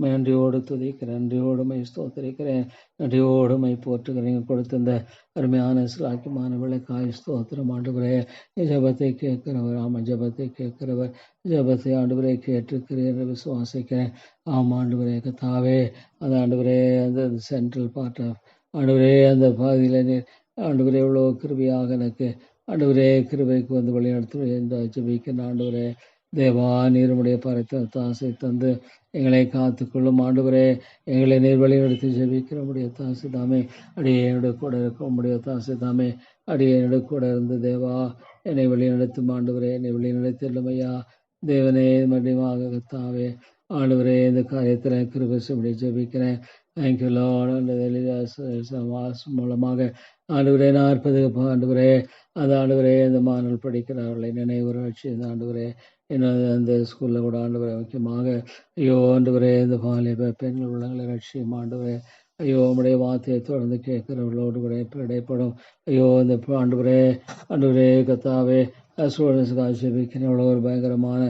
நன்றியோடு துதிக்கிறேன், நன்றியோடு மை ஸ்தோத்திரிக்கிறேன், நன்றியோடு மை போற்றுகிறேன். நீங்கள் கொடுத்த இந்த அருமையான சிலாக்கியமான விளக்காய் ஸ்தோத்திரம் ஆண்டவரே. ஜபத்தை கேட்கிறவர், ஆமாம் ஜபத்தை கேட்கிறவர், ஜபத்தை ஆண்டவரே கேட்டிருக்கிறேன் என்று விசுவாசிக்கிறேன். ஆமாம் ஆண்டவரே கத்தாவே அந்த ஆண்டவரே அந்த சென்ட்ரல் பார்ட் ஆண்டவரே அந்த பாதியில் ஆண்டவரே எவ்வளோ கிருபியாக எனக்கு ஆண்டவரே கிருபைக்கு வந்து வழிநடத்துவேன் என்று ஜெபிக்கின்ற ஆண்டவரே தேவா. நீருடைய பறைத்த தாசை தந்து எங்களை காத்துக்கொள்ளும் ஆண்டவரே. எங்களை நீர் வழிநடத்தி ஜெபிக்கிற உடைய தாசை தாமே அடியனுடைய கூட இருக்க உடைய தாசை தாமே அடியனுடைய கூட இருந்து தேவா என்னை வழிநடத்தும் ஆண்டவரே. என்னை வழிநடத்திடும் ஐயா தேவனே மடிமாக கத்தாவே ஆண்டவரே. இந்த காரியத்தில் கிருபை செய்ய ஜெபிக்கிறேன். Thank you Lord. மூலமாக ஆண்டவரே 40 ஆண்டவரே அந்த ஆண்டவரே இந்த மாணவர்கள் படிக்கிறார்களை நினைவு வச்சு இந்த ஆண்டவரே என்னது அந்த ஸ்கூலில் கூட ஆண்டவரே முக்கியமாக ஐயோ ஆண்டவரே இந்த பாலிய பெண்கள் உள்ளங்களை லட்சியம் ஆண்டவரே ஐயோ உம்முடைய வார்த்தையை தொடர்ந்து கேட்கிறவர்களோடு கூட இடைப்படும் ஐயோ இந்த ஆண்டவரே ஆண்டவரே கத்தாவே ஸ்டூடெண்ட்ஸுக்காக ஜெபிக்கிறவளோ ஒரு பயங்கரமான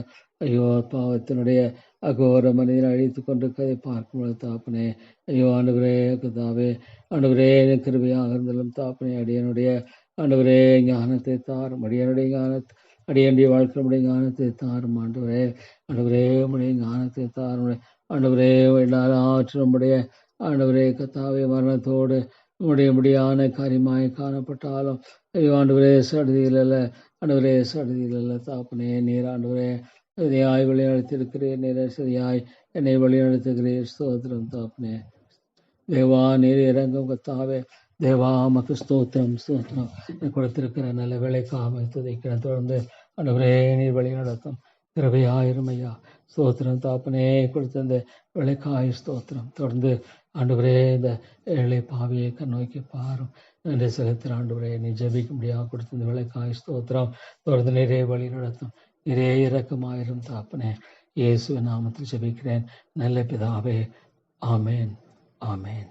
ஐயோ பாவத்தினுடைய அகோர மனிதனை அழித்து கொண்டிருக்கதை பார்க்கும்போது தாப்பனே ஐயோ ஆண்டவரே கத்தாவே ஆண்டவரே கிருபையாக இருந்தாலும் தாப்பனே அடியனுடைய ஆண்டவரே ஞானத்தை தாரும், அடியனுடைய ஞானத்தை அடியனுடைய வாழ்க்கையுடைய ஞானத்தை தாரும் ஆண்டவரே. ஆண்டவரே உடைய ஞானத்தை தாரும் ஆண்டவரே. எல்லாற்றும் நம்முடைய ஆண்டவரே கத்தாவே மரணத்தோடு முடியான காரியமாய் காணப்பட்டாலும் ஐயோ ஆண்டவரே சடுதியில் அல்ல ஆண்டவரே சடுதியில் அல்ல தாப்பனே. நீர் ஆண்டவரே சரியாய் வழிநடத்திருக்கிறேன், நீரை சரியாய் என்னை வழிநடத்துகிறேன். ஸ்தோத்திரம் தாப்பனே. தேவா நீர் இறங்கும் கத்தாவே தேவா மக்கு ஸ்தோத்திரம் ஸ்தோத்திரம். கொடுத்திருக்கிற நல்ல வேலைக்காக துதைக்கிறேன். தொடர்ந்து ஆண்டவரே நீர் வழி நடத்தும் கிருபையாயிரும் ஐயா. ஸ்தோத்திரம் தாப்பனே. கொடுத்த இந்த வேலைக்காய் ஸ்தோத்திரம். தொடர்ந்து ஆண்டவரே இந்த ஏழை பாவியை நோக்கி பாரும் நன்றி செலுத்துகிற ஆண்டவரே. நீ ஜெபிக்க முடியாது கொடுத்த இந்த வேலைக்காய் ஸ்தோத்திரம். தொடர்ந்து நிறைய வழி நடத்தும், நிறைய இரக்கமாயிரும் தாப்பனே. இயேசுவின் நாமத்தில் ஜெபிக்கிறேன் நல்ல பிதாவே. ஆமேன் ஆமேன்.